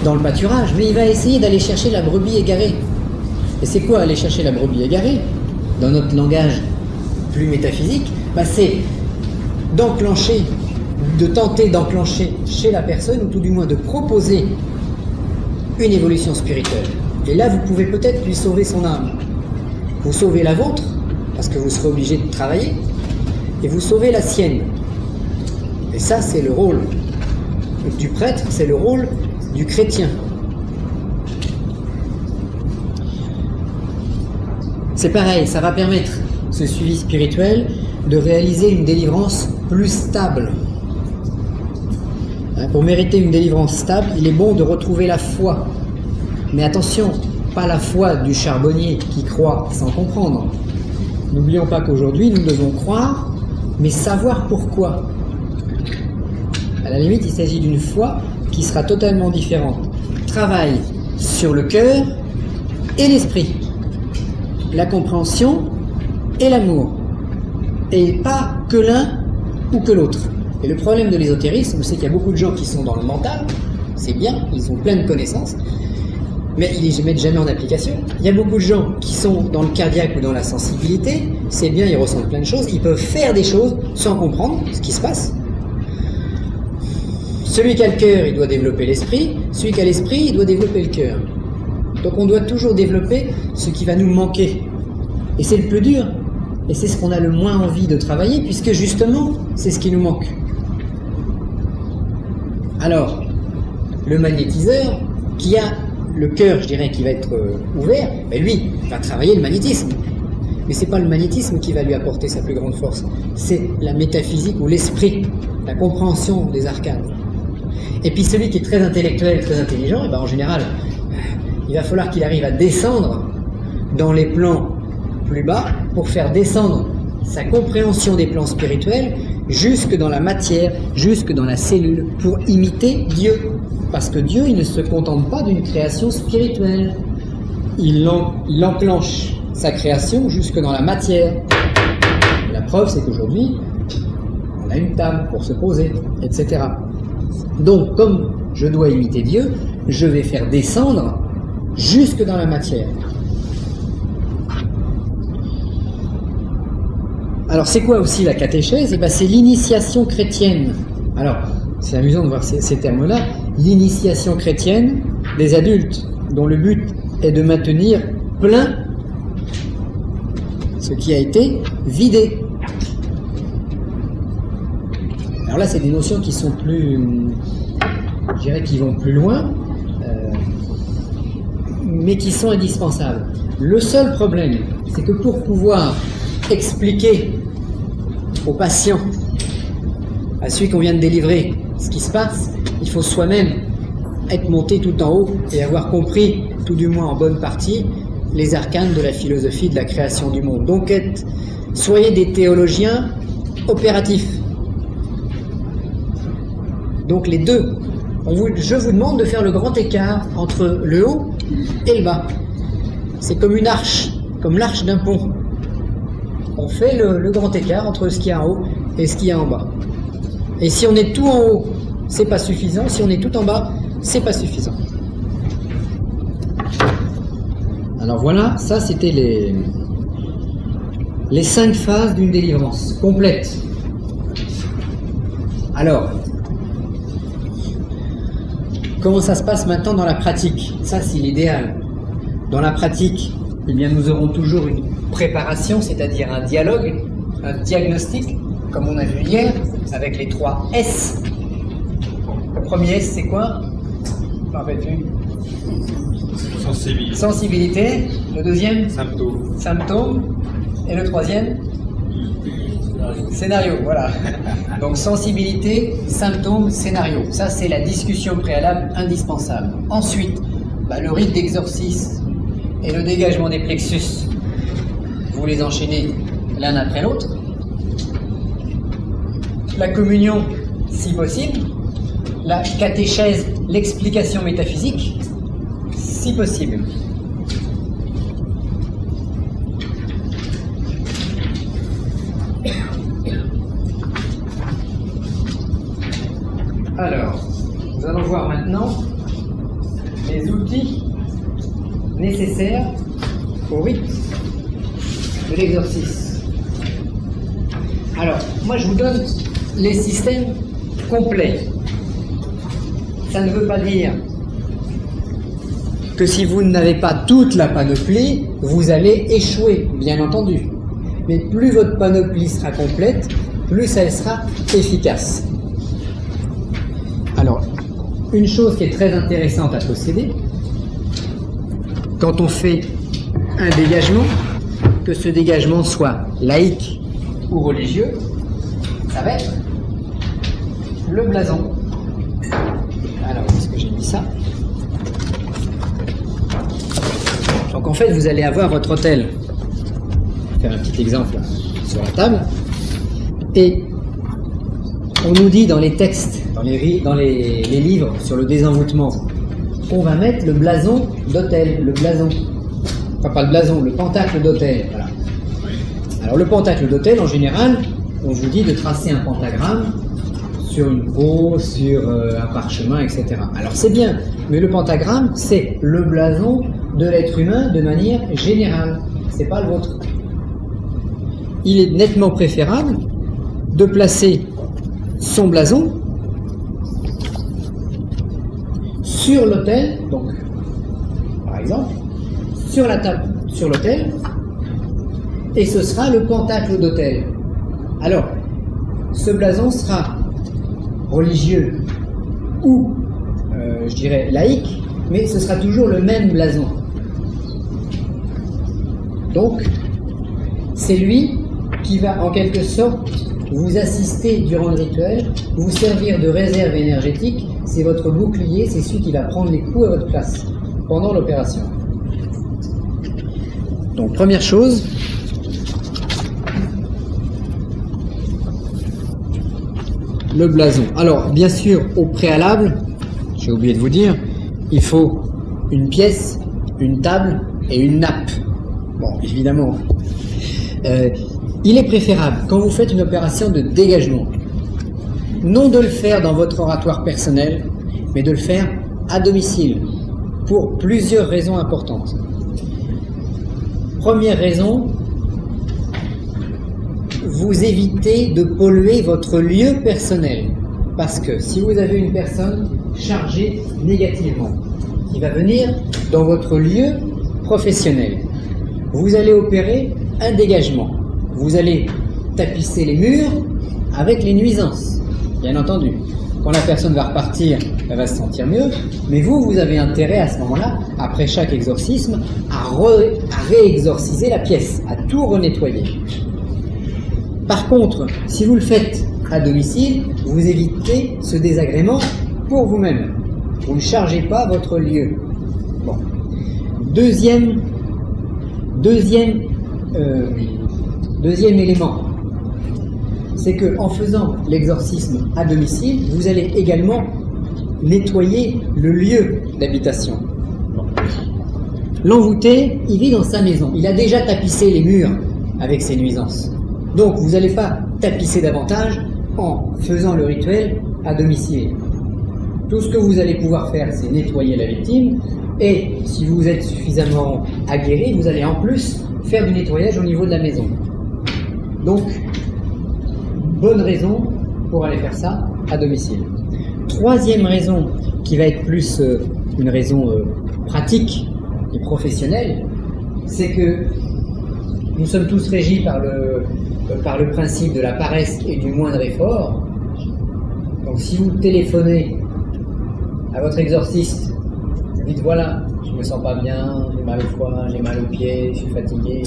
dans le pâturage, mais il va essayer d'aller chercher la brebis égarée. Et c'est quoi aller chercher la brebis égarée? Dans notre langage plus métaphysique, c'est d'enclencher, de tenter d'enclencher chez la personne, ou tout du moins de proposer une évolution spirituelle. Et là, vous pouvez peut-être lui sauver son âme. Vous sauvez la vôtre, parce que vous serez obligé de travailler, et vous sauvez la sienne. Et ça, c'est le rôle du prêtre, c'est le rôle du chrétien. C'est pareil, ça va permettre, ce suivi spirituel, de réaliser une délivrance plus stable. Pour mériter une délivrance stable, il est bon de retrouver la foi. Mais attention, pas la foi du charbonnier qui croit sans comprendre. N'oublions pas qu'aujourd'hui, nous devons croire, mais savoir pourquoi. À la limite, il s'agit d'une foi qui sera totalement différente. Travail sur le cœur et l'esprit, la compréhension et l'amour, et pas que l'un ou que l'autre. Et le problème de l'ésotérisme, c'est qu'il y a beaucoup de gens qui sont dans le mental, c'est bien, ils ont plein de connaissances, mais ils ne les mettent jamais en application. Il y a beaucoup de gens qui sont dans le cardiaque ou dans la sensibilité, c'est bien, ils ressentent plein de choses, ils peuvent faire des choses sans comprendre ce qui se passe. Celui qui a le cœur, il doit développer l'esprit, celui qui a l'esprit, il doit développer le cœur. Donc on doit toujours développer ce qui va nous manquer. Et c'est le plus dur, et c'est ce qu'on a le moins envie de travailler, puisque justement, c'est ce qui nous manque. Alors, le magnétiseur, qui a le cœur, je dirais, qui va être ouvert, lui, va travailler le magnétisme. Mais c'est pas le magnétisme qui va lui apporter sa plus grande force, c'est la métaphysique ou l'esprit, la compréhension des arcanes. Et puis celui qui est très intellectuel, très intelligent, en général, il va falloir qu'il arrive à descendre dans les plans plus bas pour faire descendre sa compréhension des plans spirituels jusque dans la matière, jusque dans la cellule, pour imiter Dieu. Parce que Dieu, il ne se contente pas d'une création spirituelle. Il enclenche sa création jusque dans la matière. Et la preuve, c'est qu'aujourd'hui, on a une table pour se poser, etc. Donc, comme je dois imiter Dieu, je vais faire descendre jusque dans la matière. Alors, c'est quoi aussi la catéchèse? C'est l'initiation chrétienne. Alors, c'est amusant de voir ces termes-là. L'initiation chrétienne des adultes, dont le but est de maintenir plein ce qui a été vidé. Alors là, c'est des notions qui sont plus, je dirais, qui vont plus loin, mais qui sont indispensables. Le seul problème, c'est que pour pouvoir expliquer au patient, à celui qu'on vient de délivrer, ce qui se passe, il faut soi-même être monté tout en haut et avoir compris, tout du moins en bonne partie, les arcanes de la philosophie de la création du monde. Donc soyez des théologiens opératifs. Donc les deux. Je vous demande de faire le grand écart entre le haut et le bas. C'est comme une arche, comme l'arche d'un pont. On fait le grand écart entre ce qu'il y a en haut et ce qu'il y a en bas. Et si on est tout en haut, c'est pas suffisant. Si on est tout en bas, c'est pas suffisant. Alors voilà, ça c'était les 5 phases d'une délivrance complète. Alors, comment ça se passe maintenant dans la pratique? Ça, c'est l'idéal. Dans la pratique, nous aurons toujours une préparation, c'est-à-dire un dialogue, un diagnostic, comme on a vu hier, avec les 3 S. Le premier S, c'est quoi? Je m'en rappelle plus. Sensibilité. Le deuxième? Symptômes. Et le troisième? Scénario, voilà. Donc sensibilité, symptômes, scénario. Ça, c'est la discussion préalable indispensable. Ensuite, le rite d'exorcisme et le dégagement des plexus, vous les enchaînez l'un après l'autre. La communion, si possible. La catéchèse, l'explication métaphysique, si possible. Alors, nous allons voir maintenant les outils nécessaires au rite de l'exorcisme. Alors, moi je vous donne les systèmes complets. Ça ne veut pas dire que si vous n'avez pas toute la panoplie, vous allez échouer, bien entendu. Mais plus votre panoplie sera complète, plus elle sera efficace. Alors, une chose qui est très intéressante à posséder, quand on fait un dégagement, que ce dégagement soit laïque ou religieux, ça va être le blason. Alors, où est-ce que j'ai mis ça? Donc en fait, vous allez avoir votre autel. Je vais faire un petit exemple là, sur la table. Et on nous dit dans les textes, dans les livres sur le désenvoûtement, qu'on va mettre le blason d'autel, le blason. Enfin, pas le blason, le pentacle d'autel. Voilà. Alors le pentacle d'autel, en général, on vous dit de tracer un pentagramme sur une peau, sur un parchemin, etc. Alors c'est bien, mais le pentagramme, c'est le blason de l'être humain de manière générale. C'est pas le vôtre. Il est nettement préférable de placer son blason sur l'autel, donc par exemple, sur la table, sur l'autel, et ce sera le pentacle d'autel. Alors, ce blason sera religieux ou, je dirais, laïque, mais ce sera toujours le même blason. Donc, c'est lui qui va en quelque sorte vous assister durant le rituel, vous servir de réserve énergétique, c'est votre bouclier, c'est celui qui va prendre les coups à votre place pendant l'opération. Donc, première chose, le blason. Alors, bien sûr, au préalable, j'ai oublié de vous dire, il faut une pièce, une table et une nappe. Bon, évidemment, il est préférable, quand vous faites une opération de dégagement, non de le faire dans votre oratoire personnel, mais de le faire à domicile, pour plusieurs raisons importantes. Première raison, vous évitez de polluer votre lieu personnel. Parce que si vous avez une personne chargée négativement, qui va venir dans votre lieu professionnel, vous allez opérer un dégagement. Vous allez tapisser les murs avec les nuisances, bien entendu. Quand la personne va repartir, elle va se sentir mieux, mais vous avez intérêt à ce moment-là, après chaque exorcisme, à réexorciser la pièce, à tout renettoyer. Par contre, si vous le faites à domicile, vous évitez ce désagrément pour vous-même. Vous ne chargez pas votre lieu. Bon. Deuxième élément, c'est que en faisant l'exorcisme à domicile, vous allez également nettoyer le lieu d'habitation. Bon. L'envoûté, il vit dans sa maison. Il a déjà tapissé les murs avec ses nuisances. Donc, vous n'allez pas tapisser davantage en faisant le rituel à domicile. Tout ce que vous allez pouvoir faire, c'est nettoyer la victime, et si vous êtes suffisamment aguerri, vous allez en plus faire du nettoyage au niveau de la maison. Donc, bonne raison pour aller faire ça à domicile. Troisième raison, qui va être plus une raison pratique et professionnelle, c'est que nous sommes tous régis par le principe de la paresse et du moindre effort. Donc si vous téléphonez à votre exorciste, vous dites voilà, je me sens pas bien, j'ai mal au foie, j'ai mal aux pieds, je suis fatigué.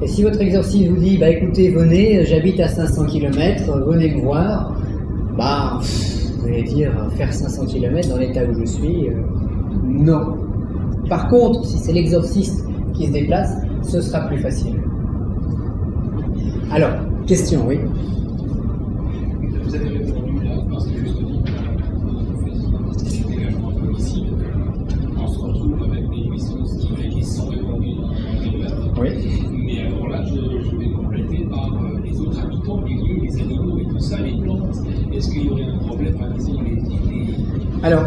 Et si votre exorciste vous dit bah écoutez, venez, j'habite à 500 km, venez me voir, bah vous allez dire faire 500 km dans l'état où je suis, non. Par contre, si c'est l'exorciste qui se déplace, ce sera plus facile. Alors, question, oui. Vous avez répondu là, parce que juste dit que c'est dégagement à domicile, on se retrouve avec des nuisances qui sont répondues dans Oui. Mais alors là, je vais compléter par les autres habitants, les lieux, les animaux et tout ça, les plantes. Est-ce qu'il y aurait un problème, par exemple, Alors,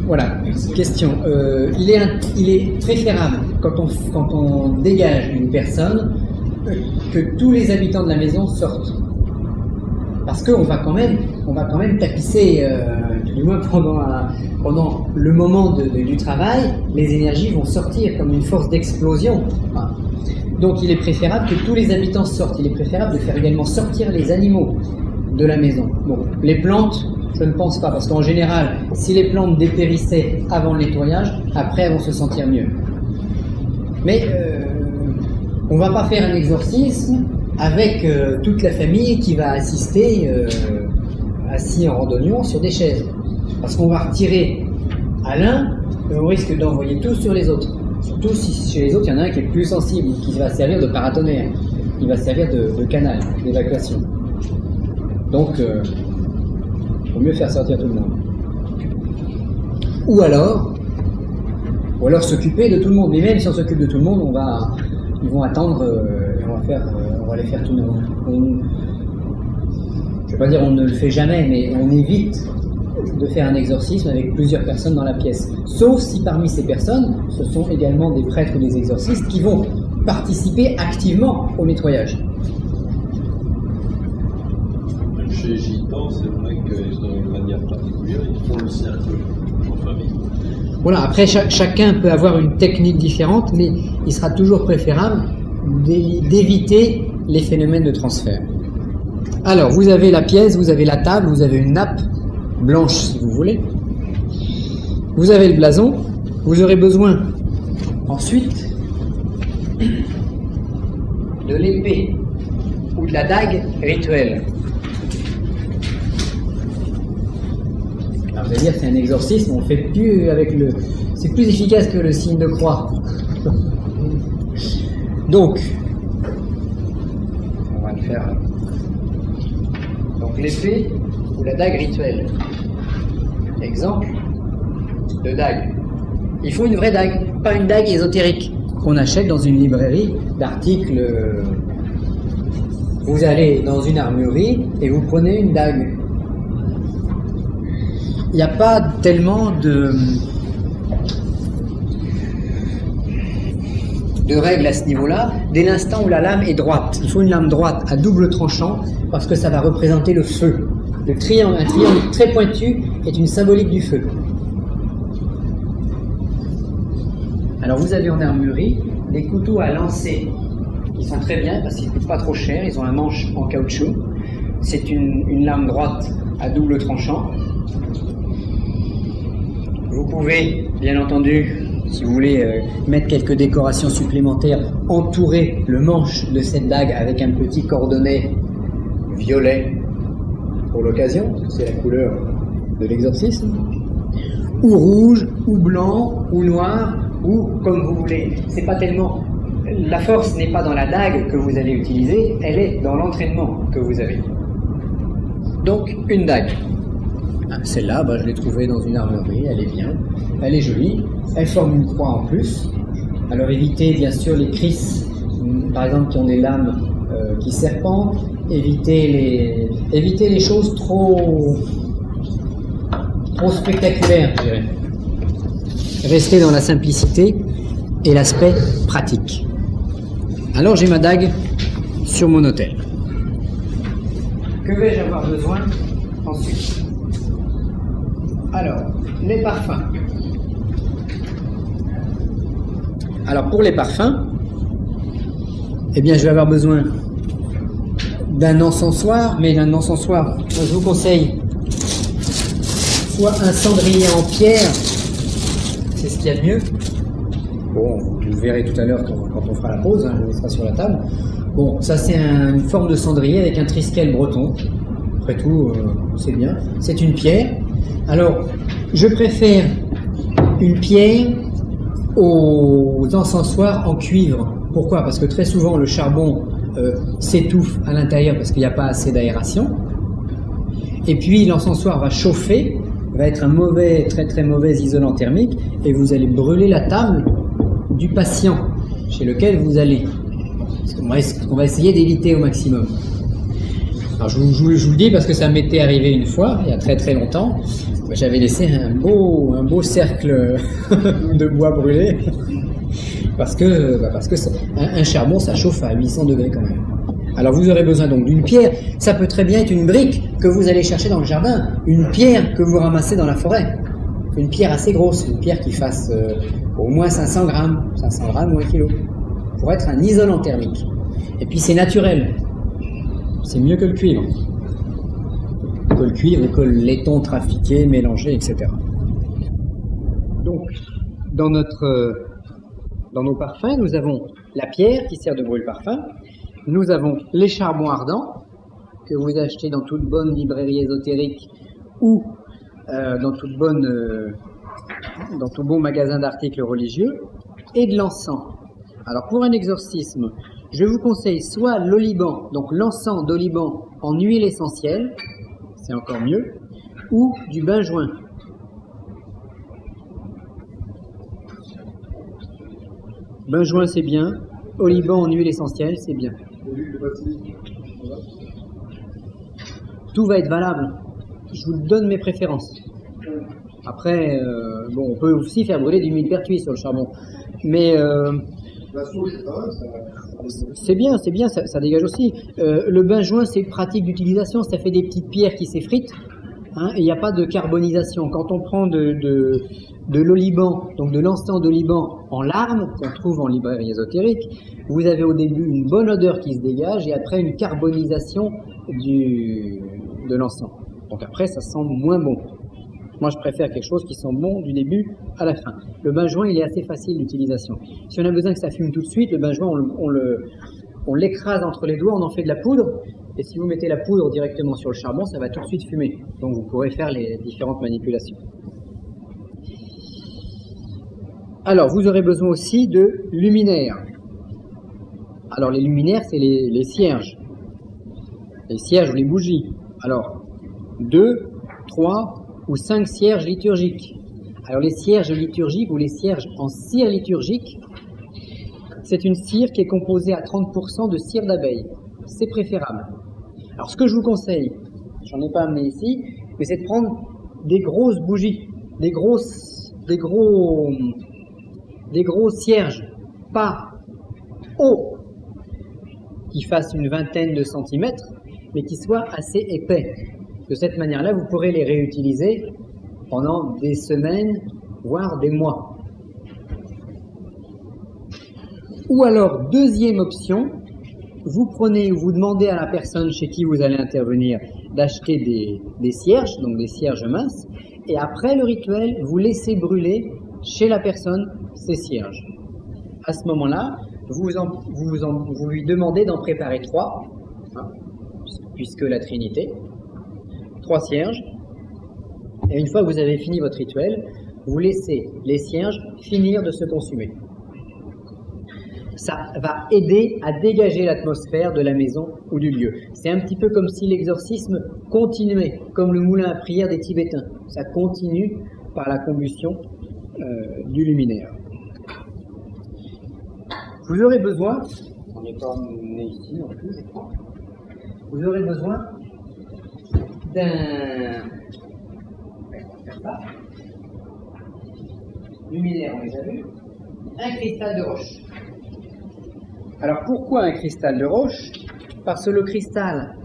Voilà, question. Il est préférable, quand on dégage une personne, que tous les habitants de la maison sortent. Parce qu'on va quand même tapisser, du moins pendant le moment du travail, les énergies vont sortir comme une force d'explosion. Donc il est préférable que tous les habitants sortent. Il est préférable de faire également sortir les animaux de la maison. Bon, les plantes, je ne pense pas, parce qu'en général, si les plantes dépérissaient avant le nettoyage, après elles vont se sentir mieux. Mais on ne va pas faire un exorcisme avec toute la famille qui va assister assis en randonnion sur des chaises. Parce qu'on va retirer à l'un, on risque d'envoyer tout sur les autres. Surtout si chez les autres, il y en a un qui est plus sensible, qui va servir de paratonnerre, qui va servir de canal d'évacuation. Donc, il vaut mieux faire sortir tout le monde. Ou alors s'occuper de tout le monde. Mais même si on s'occupe de tout le monde, ils vont attendre, on va les faire tout le monde. Je ne vais pas dire on ne le fait jamais, mais on évite de faire un exorcisme avec plusieurs personnes dans la pièce. Sauf si parmi ces personnes, ce sont également des prêtres ou des exorcistes qui vont participer activement au nettoyage. Chez les gitans, c'est vrai qu'ils ont une manière particulière, ils font le cercle en famille. Voilà, après chacun peut avoir une technique différente, mais il sera toujours préférable d'éviter les phénomènes de transfert. Alors, vous avez la pièce, vous avez la table, vous avez une nappe blanche si vous voulez. Vous avez le blason, vous aurez besoin ensuite de l'épée ou de la dague rituelle. Alors vous allez dire c'est un exorcisme, on fait plus avec le... C'est plus efficace que le signe de croix. Donc, on va le faire. Donc l'épée ou la dague rituelle. Exemple de dague. Il faut une vraie dague, pas une dague ésotérique qu'on achète dans une librairie d'articles. Vous allez dans une armurerie et vous prenez une dague. Il n'y a pas tellement de règles à ce niveau-là, dès l'instant où la lame est droite. Il faut une lame droite à double tranchant parce que ça va représenter le feu. Un triangle très pointu est une symbolique du feu. Alors vous avez en armurerie des couteaux à lancer qui sont très bien parce qu'ils ne coûtent pas trop cher, ils ont un manche en caoutchouc. C'est une lame droite à double tranchant. Vous pouvez, bien entendu, si vous voulez mettre quelques décorations supplémentaires, entourer le manche de cette dague avec un petit cordonnet violet pour l'occasion, parce que c'est la couleur de l'exorcisme, ou rouge, ou blanc, ou noir, ou comme vous voulez. C'est pas tellement... La force n'est pas dans la dague que vous allez utiliser, elle est dans l'entraînement que vous avez. Donc, une dague. Celle-là, je l'ai trouvée dans une armurerie, elle est bien, elle est jolie, elle forme une croix en plus. Alors évitez bien sûr les crisses, par exemple qui ont des lames qui serpentent, évitez les choses trop spectaculaires, je dirais. Restez dans la simplicité et l'aspect pratique. Alors j'ai ma dague sur mon autel. Que vais-je avoir besoin ensuite ? Alors, les parfums. Alors, pour les parfums, eh bien, je vais avoir besoin d'un encensoir, mais d'un encensoir, je vous conseille soit un cendrier en pierre, c'est ce qu'il y a de mieux. Bon, vous verrez tout à l'heure quand on fera la pause, je le mettrai sur la table. Bon, ça c'est une forme de cendrier avec un triskel breton. Après tout, c'est bien. C'est une pierre. Alors, je préfère une pierre aux encensoirs en cuivre. Pourquoi ? Parce que très souvent, le charbon s'étouffe à l'intérieur parce qu'il n'y a pas assez d'aération. Et puis, l'encensoir va chauffer, va être un très très mauvais isolant thermique, et vous allez brûler la table du patient chez lequel vous allez. On va essayer d'éviter au maximum. Alors je vous le dis parce que ça m'était arrivé une fois, il y a très très longtemps. J'avais laissé un beau cercle de bois brûlé parce que un charbon ça chauffe à 800 degrés quand même. Alors vous aurez besoin donc d'une pierre. Ça peut très bien être une brique que vous allez chercher dans le jardin, une pierre que vous ramassez dans la forêt, une pierre assez grosse, une pierre qui fasse au moins 500 grammes ou 1 kilo, pour être un isolant thermique. Et puis c'est naturel, c'est mieux que le cuivre. Que le cuivre ou que le laiton trafiqué, mélangé, etc. Donc, dans nos parfums, nous avons la pierre qui sert de brûle-parfum, nous avons les charbons ardents que vous achetez dans toute bonne librairie ésotérique ou dans tout bon magasin d'articles religieux, et de l'encens. Alors pour un exorcisme, je vous conseille soit l'oliban, donc l'encens d'oliban en huile essentielle, c'est encore mieux, ou du benjoin. Benjoin c'est bien, oliban en huile essentielle c'est bien. Tout va être valable, je vous donne mes préférences. Après, on peut aussi faire brûler du millepertuis sur le charbon, mais c'est bien, ça dégage aussi. Le benjoin, c'est pratique d'utilisation, ça fait des petites pierres qui s'effritent, et il n'y a pas de carbonisation. Quand on prend de l'oliban, donc de l'encens d'oliban en larmes, qu'on trouve en librairie ésotérique, vous avez au début une bonne odeur qui se dégage, et après une carbonisation de l'encens. Donc après, ça sent moins bon. Moi, je préfère quelque chose qui sent bon du début à la fin. Le benjoin, il est assez facile d'utilisation. Si on a besoin que ça fume tout de suite, le benjoin, on l'écrase entre les doigts, on en fait de la poudre. Et si vous mettez la poudre directement sur le charbon, ça va tout de suite fumer. Donc, vous pourrez faire les différentes manipulations. Alors, vous aurez besoin aussi de luminaires. Alors, les luminaires, c'est les cierges. Les cierges ou les bougies. Alors, 2, 3... ou 5 cierges liturgiques. Alors les cierges liturgiques ou les cierges en cire liturgique, c'est une cire qui est composée à 30% de cire d'abeille. C'est préférable. Alors ce que je vous conseille, j'en ai pas amené ici, mais c'est de prendre des grosses bougies, des gros cierges, pas hauts, qui fassent une vingtaine de centimètres, mais qui soient assez épais. De cette manière-là, vous pourrez les réutiliser pendant des semaines, voire des mois. Ou alors, deuxième option, vous demandez à la personne chez qui vous allez intervenir d'acheter des cierges, donc des cierges minces, et après le rituel, vous laissez brûler chez la personne ces cierges. À ce moment-là, vous lui demandez d'en préparer 3, puisque la Trinité, 3 cierges, et une fois que vous avez fini votre rituel, vous laissez les cierges finir de se consumer. Ça va aider à dégager l'atmosphère de la maison ou du lieu. C'est un petit peu comme si l'exorcisme continuait, comme le moulin à prière des Tibétains. Ça continue par la combustion du luminaire. Vous aurez besoin, on n'est pas emmené ici non plus, je crois, vous aurez besoin d'un luminaire, on les a vus, un cristal de roche. Alors pourquoi un cristal de roche? Parce que le cristal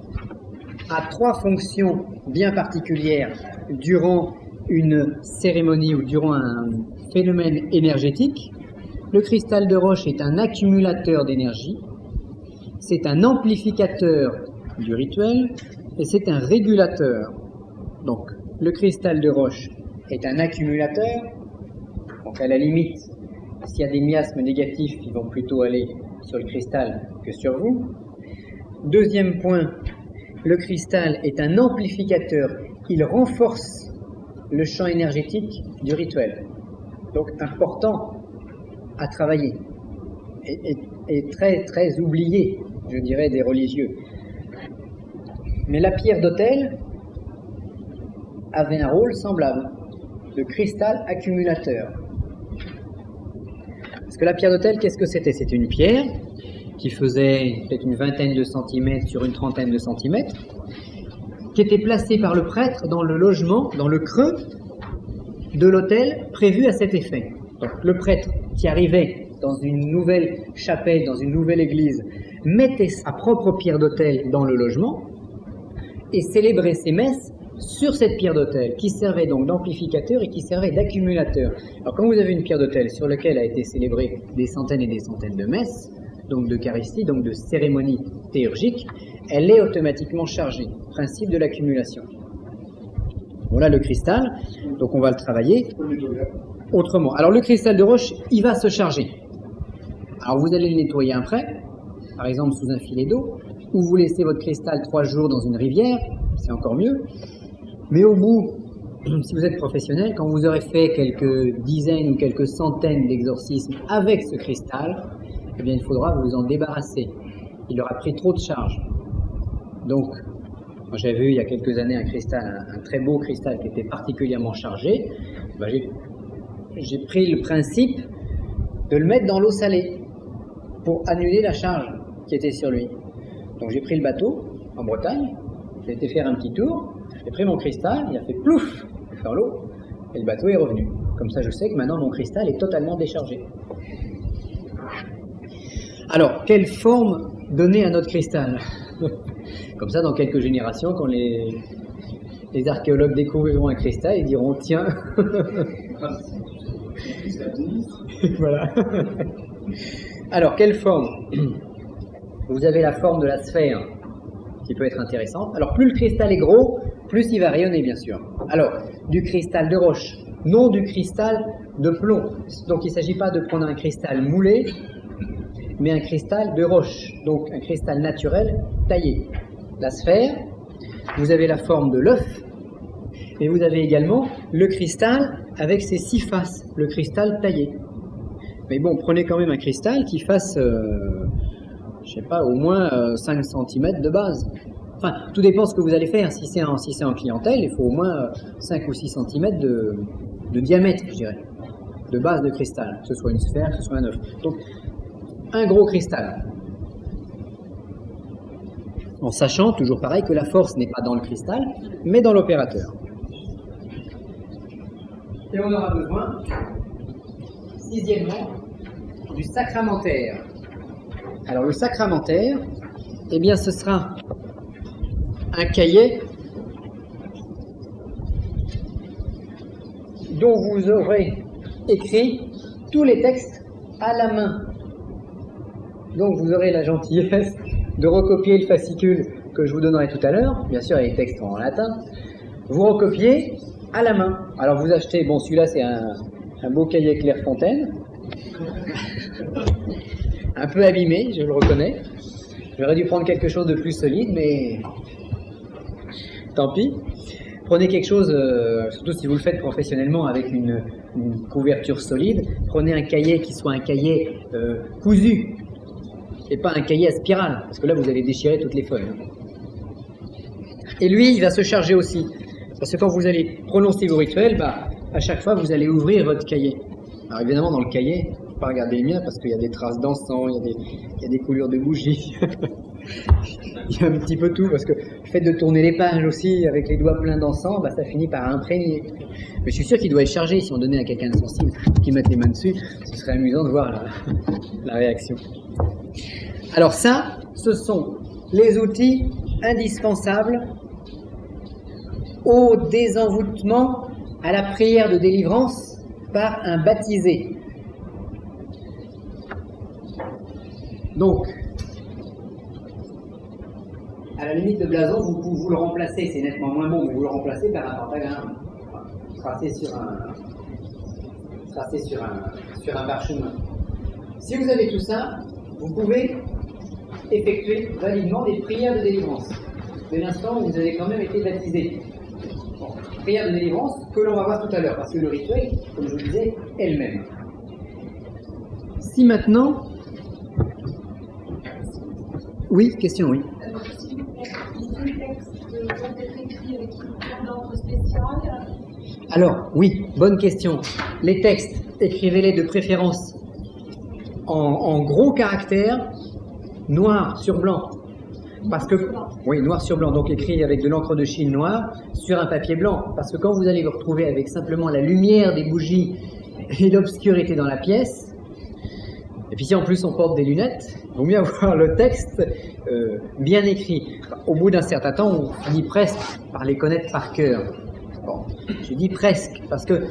a 3 fonctions bien particulières durant une cérémonie ou durant un phénomène énergétique. Le cristal de roche est un accumulateur d'énergie, c'est un amplificateur du rituel, et c'est un régulateur. Donc, le cristal de roche est un accumulateur. Donc, à la limite, s'il y a des miasmes négatifs, ils vont plutôt aller sur le cristal que sur vous. Deuxième point, le cristal est un amplificateur. Il renforce le champ énergétique du rituel. Donc, important à travailler. Et très, très oublié, je dirais, des religieux. Mais la pierre d'autel avait un rôle semblable, de cristal accumulateur. Parce que la pierre d'autel, qu'est-ce que c'était? C'était une pierre qui faisait peut-être une vingtaine de centimètres sur une trentaine de centimètres, qui était placé par le prêtre dans le logement, dans le creux de l'autel prévu à cet effet. Donc le prêtre qui arrivait dans une nouvelle chapelle, dans une nouvelle église, mettait sa propre pierre d'autel dans le logement et célébrait ses messes sur cette pierre d'autel, qui servait donc d'amplificateur et qui servait d'accumulateur. Alors quand vous avez une pierre d'autel sur laquelle a été célébré des centaines et des centaines de messes, donc d'eucharistie, donc de cérémonies théurgiques, elle est automatiquement chargée. Principe de l'accumulation. Voilà le cristal, donc on va le travailler autrement. Alors le cristal de roche, il va se charger. Alors vous allez le nettoyer après, par exemple sous un filet d'eau, ou vous laissez votre cristal 3 jours dans une rivière, c'est encore mieux. Mais au bout, si vous êtes professionnel, quand vous aurez fait quelques dizaines ou quelques centaines d'exorcismes avec ce cristal, eh bien il faudra vous en débarrasser. Il aura pris trop de charge. Donc, moi j'avais vu il y a quelques années un cristal, un très beau cristal qui était particulièrement chargé. Ben, j'ai pris le principe de le mettre dans l'eau salée pour annuler la charge qui était sur lui. Donc j'ai pris le bateau en Bretagne, j'ai été faire un petit tour, j'ai pris mon cristal, il a fait plouf dans l'eau et le bateau est revenu. Comme ça je sais que maintenant mon cristal est totalement déchargé. Alors, quelle forme donner à notre cristal? Comme ça, dans quelques générations, quand les archéologues découvriront un cristal, ils diront tiens. Voilà. Alors, quelle forme? Vous avez la forme de la sphère, qui peut être intéressante. Alors, plus le cristal est gros, plus il va rayonner, bien sûr. Alors, du cristal de roche, non du cristal de plomb. Donc, il ne s'agit pas de prendre un cristal moulé, mais un cristal de roche, donc un cristal naturel taillé. La sphère, vous avez la forme de l'œuf, et vous avez également le cristal avec ses 6 faces, le cristal taillé. Mais bon, prenez quand même un cristal qui fasse, je sais pas, au moins 5 cm de base. Enfin, tout dépend de ce que vous allez faire. Si c'est en clientèle, il faut au moins 5 ou 6 cm de diamètre, je dirais, de base de cristal, que ce soit une sphère, que ce soit un œuf. Donc, un gros cristal. En sachant, toujours pareil, que la force n'est pas dans le cristal, mais dans l'opérateur. Et on aura besoin, 6e, du sacramentaire. Alors le sacramentaire, eh bien ce sera un cahier dont vous aurez écrit tous les textes à la main. Donc vous aurez la gentillesse de recopier le fascicule que je vous donnerai tout à l'heure. Bien sûr, les textes sont en latin. Vous recopiez à la main. Alors vous achetez, bon celui-là c'est un beau cahier Clairefontaine. Un peu abîmé, je le reconnais. J'aurais dû prendre quelque chose de plus solide, mais tant pis. Prenez quelque chose, surtout si vous le faites professionnellement avec une couverture solide, prenez un cahier qui soit un cahier cousu, et pas un cahier à spirale, parce que là vous allez déchirer toutes les feuilles. Et lui, il va se charger aussi, parce que quand vous allez prononcer vos rituels, à chaque fois vous allez ouvrir votre cahier. Alors évidemment dans le cahier, il ne faut pas regarder le mien, parce qu'il y a des traces d'encens, il y a des coulures de bougies, il y a un petit peu tout, parce que le fait de tourner les pages aussi avec les doigts pleins d'encens, ça finit par imprégner. Mais je suis sûr qu'il doit être chargé, si on donnait à quelqu'un de sensible qui mette les mains dessus, ce serait amusant de voir la réaction. Alors ça, ce sont les outils indispensables au désenvoûtement, à la prière de délivrance par un baptisé. Donc, à la limite, le blason, vous le remplacez, c'est nettement moins bon, mais vous le remplacez par un pentagramme tracé sur un parchemin. Si vous avez tout ça, vous pouvez effectuer validement des prières de délivrance, dès l'instant où vous avez quand même été baptisé. Bon, prière de délivrance que l'on va voir tout à l'heure, parce que le rituel, comme je vous disais, est le même. Si maintenant... Oui, question, oui. Alors, oui, bonne question. Les textes, écrivez-les de préférence en gros caractères, noir sur blanc. Parce que, oui, noir sur blanc, donc écrit avec de l'encre de Chine noire sur un papier blanc. Parce que quand vous allez vous retrouver avec simplement la lumière des bougies et l'obscurité dans la pièce, et puis si en plus on porte des lunettes, il vaut mieux avoir le texte bien écrit. Au bout d'un certain temps, on finit presque par les connaître par cœur. Bon, je dis presque, parce que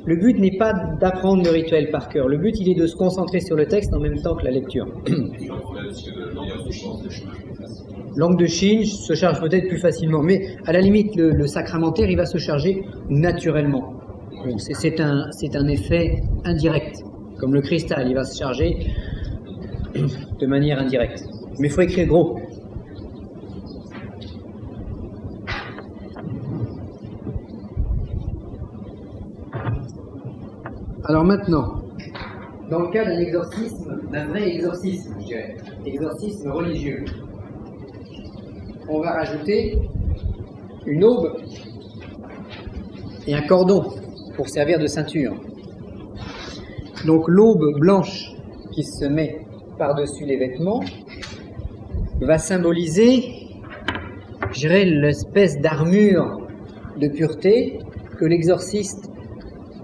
le but n'est pas d'apprendre le rituel par cœur. Le but, il est de se concentrer sur le texte en même temps que la lecture. Langue de Chine se charge peut-être plus facilement, mais à la limite, le sacramentaire, il va se charger naturellement. Bon, c'est un effet indirect. Comme le cristal, il va se charger de manière indirecte. Mais il faut écrire gros. Alors maintenant, dans le cas d'un exorcisme, d'un vrai exorcisme, je dirais, exorcisme religieux, on va rajouter une aube et un cordon pour servir de ceinture. Donc l'aube blanche qui se met par-dessus les vêtements va symboliser, je dirais, l'espèce d'armure de pureté que l'exorciste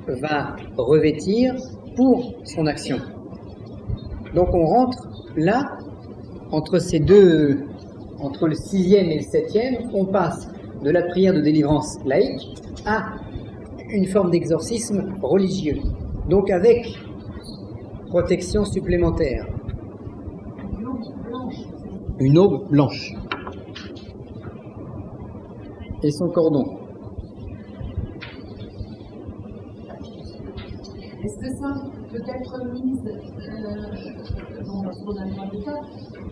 va revêtir pour son action. Donc on rentre là, entre ces deux, entre le 6e et le 7e, on passe de la prière de délivrance laïque à une forme d'exorcisme religieux. Donc avec protection supplémentaire. Une aube blanche. Et son cordon. Est-ce que ça peut être mis dans ce qu'on a demandé de faire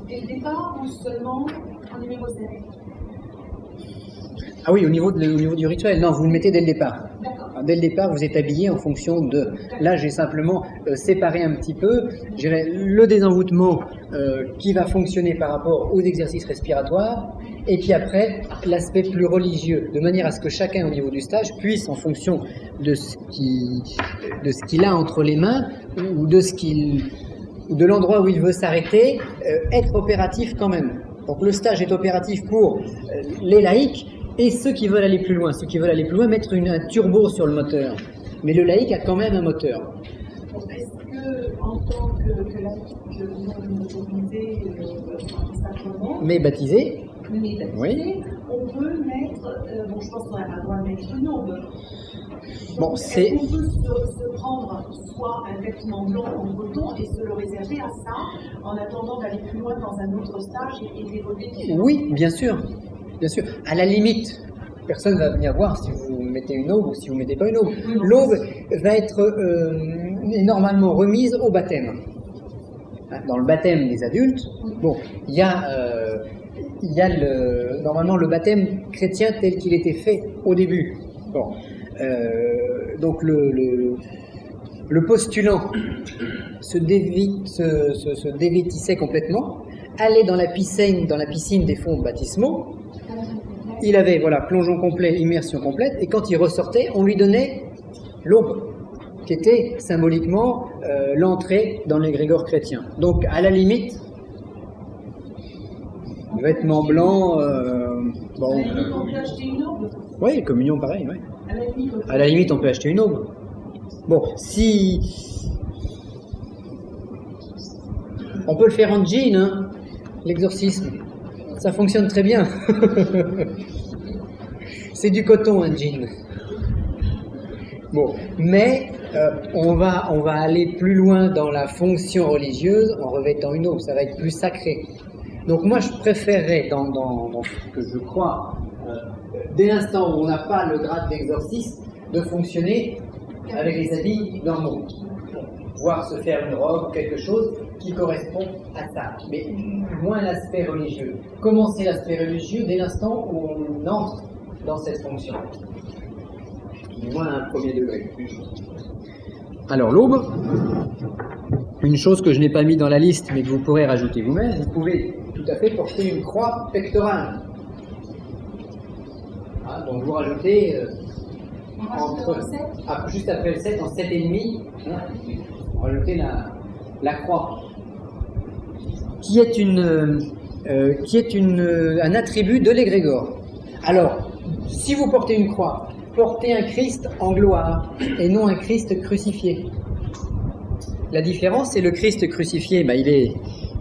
dès le départ ou seulement en numéro 7? Ah oui, au niveau du rituel. Non, vous le mettez dès le départ. D'accord. Dès le départ, vous êtes habillé en fonction de... Là, j'ai simplement séparé un petit peu, je dirais, le désenvoûtement qui va fonctionner par rapport aux exercices respiratoires, et puis après, l'aspect plus religieux, de manière à ce que chacun, au niveau du stage, puisse, en fonction de ce qu'il a entre les mains, ou de l'endroit où il veut s'arrêter, être opératif quand même. Donc le stage est opératif pour les laïcs, et ceux qui veulent aller plus loin. Ceux qui veulent aller plus loin, mettre un turbo sur le moteur. Mais le laïc a quand même un moteur. Est-ce que, en tant que laïc non autorisé sacrement, Mais baptisé, oui, on peut mettre, bon, je pense qu'on n'a pas le droit de mettre une aube. bon, Est-ce c'est... qu'on peut se prendre soit un vêtement blanc en coton et se le réserver à ça, en attendant d'aller plus loin dans un autre stage et d'évoluer différemment? Oui, bien sûr. Bien sûr. À la limite, personne ne va venir voir si vous mettez une aube ou si vous ne mettez pas une aube. L'aube va être normalement remise au baptême. Dans le baptême des adultes, bon, il y a normalement le baptême chrétien tel qu'il était fait au début. Bon, donc le postulant se dévêtissait complètement, allait dans la piscine des fonds baptismaux. Il avait, voilà, plongeon complet, immersion complète, et quand il ressortait, on lui donnait l'aube, qui était symboliquement l'entrée dans l'égrégore chrétien. Donc, à la limite, vêtements blancs, bon... On peut acheter une aube? Oui, communion, pareil, oui. À la limite, on peut acheter une aube. Bon, si... On peut le faire en jean, hein, l'exorcisme. Ça fonctionne très bien. C'est du coton, un jean. Bon, mais on va aller plus loin dans la fonction religieuse en revêtant une aube. Ça va être plus sacré. Donc moi, je préférerais, dans ce que je crois, dès l'instant où on n'a pas le grade d'exorciste, de fonctionner avec les habits normaux. Voire se faire une robe, quelque chose qui correspond à ça. Mais moins l'aspect religieux. Commencer l'aspect religieux dès l'instant où on entre dans cette fonction. Du moins à un premier degré. Alors l'aube, une chose que je n'ai pas mis dans la liste, mais que vous pourrez rajouter vous-même, vous pouvez tout à fait porter une croix pectorale. Ah, donc vous rajoutez juste après le 7, en 7,5, vous rajoutez la croix, qui est une qui est un attribut de l'égrégore. Alors, si vous portez une croix, portez un Christ en gloire et non un Christ crucifié. La différence, c'est le Christ crucifié,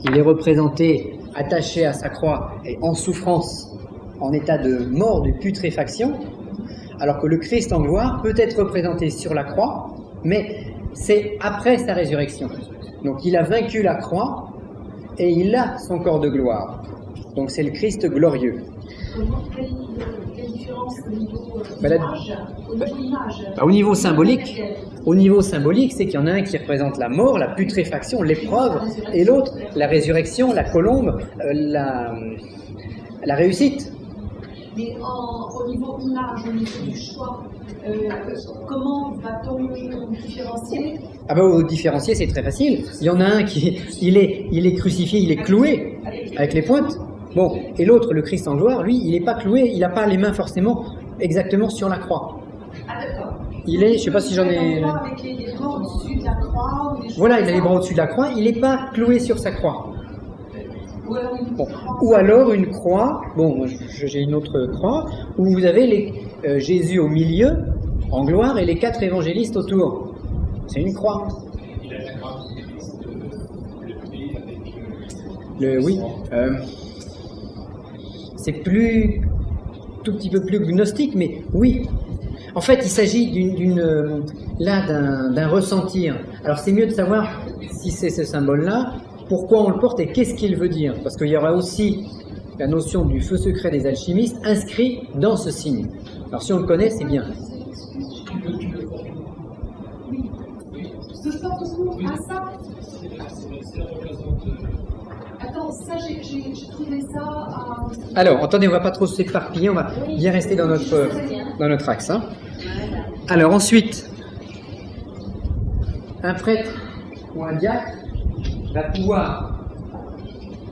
il est représenté attaché à sa croix et en souffrance, en état de mort, de putréfaction, alors que le Christ en gloire peut être représenté sur la croix, mais c'est après sa résurrection. Donc il a vaincu la croix et il a son corps de gloire. Donc c'est le Christ glorieux. Quelle différence au niveau image, au niveau symbolique, c'est qu'il y en a un qui représente la mort, la putréfaction, l'épreuve, et l'autre, la résurrection, la colombe, la réussite. Mais au niveau image, au niveau du choix, comment va-t-on différencier? Au différencier, c'est très facile. Il y en a un il est crucifié, il est cloué avec les pointes. Bon, et l'autre, le Christ en gloire, lui, il n'est pas cloué, il n'a pas les mains forcément exactement sur la croix. Ah d'accord. Il est, je sais pas si j'en ai... Avec les bras au-dessus de la croix, Voilà, il a les bras au-dessus de la croix, il n'est pas cloué sur sa croix. Bon. Ou alors une croix, j'ai une autre croix, où vous avez Jésus au milieu, en gloire, et les 4 évangélistes autour. C'est une croix. Il a la croix qui existe le avec... Oui. C'est tout petit peu plus gnostique, mais oui. En fait, il s'agit d'un ressentir. Alors, c'est mieux de savoir si c'est ce symbole-là, pourquoi on le porte et qu'est-ce qu'il veut dire. Parce qu'il y aura aussi la notion du feu secret des alchimistes inscrit dans ce signe. Alors, si on le connaît, c'est bien. Je porte beaucoup à ça. Attends, ça, j'ai trouvé ça... Alors, attendez, on va pas trop s'éparpiller, on va bien rester dans notre axe. Hein. Alors, ensuite, un prêtre ou un diacre va pouvoir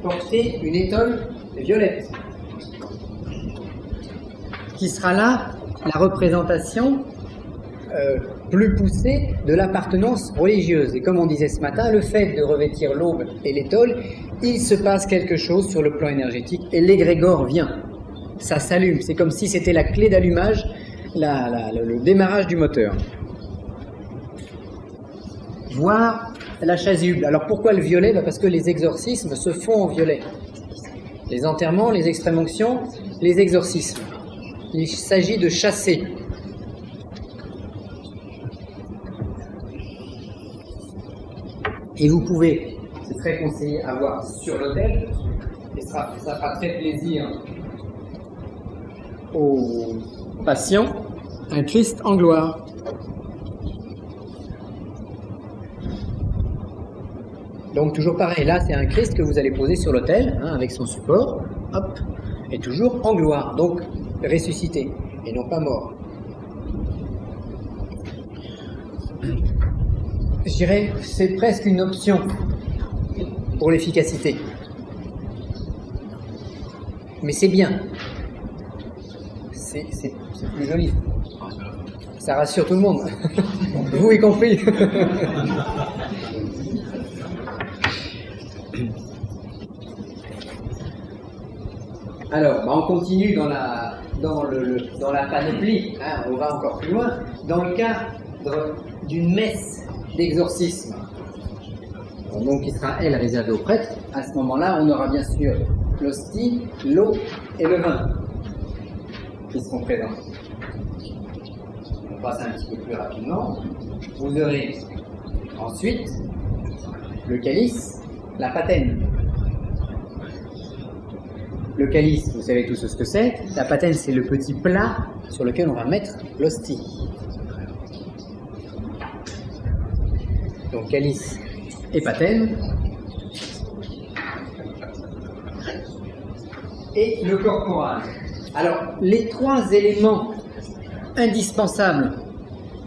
porter une étole violette, qui sera là la représentation plus poussée de l'appartenance religieuse. Et comme on disait ce matin, le fait de revêtir l'aube et l'étole, il se passe quelque chose sur le plan énergétique et l'égrégore vient. Ça s'allume, c'est comme si c'était la clé d'allumage, le démarrage du moteur. Voire la chasuble. Alors pourquoi le violet? Parce que les exorcismes se font en violet. Les enterrements, les extrêmes-onctions, les exorcismes. Il s'agit de chasser. Et vous pouvez, c'est très conseillé, avoir sur l'autel, et ça fera très plaisir aux patients, un Christ en gloire. Donc toujours pareil, là c'est un Christ que vous allez poser sur l'autel, avec son support, hop, et toujours en gloire, donc ressuscité, et non pas mort. Je dirais, c'est presque une option pour l'efficacité. Mais c'est bien. C'est plus joli. Ça rassure tout le monde. Vous y compris. Alors, on continue dans la panoplie. On va encore plus loin. Dans le cadre d'une messe d'exorcisme, donc qui sera elle réservée aux prêtres, à ce moment-là on aura bien sûr l'hostie, l'eau et le vin qui seront présents. On passe un petit peu plus rapidement. Vous aurez ensuite le calice, la patène. Le calice, vous savez tous ce que c'est. La patène, c'est le petit plat sur lequel on va mettre l'hostie. Donc calice et patène. Et le corporal. Alors, les 3 éléments indispensables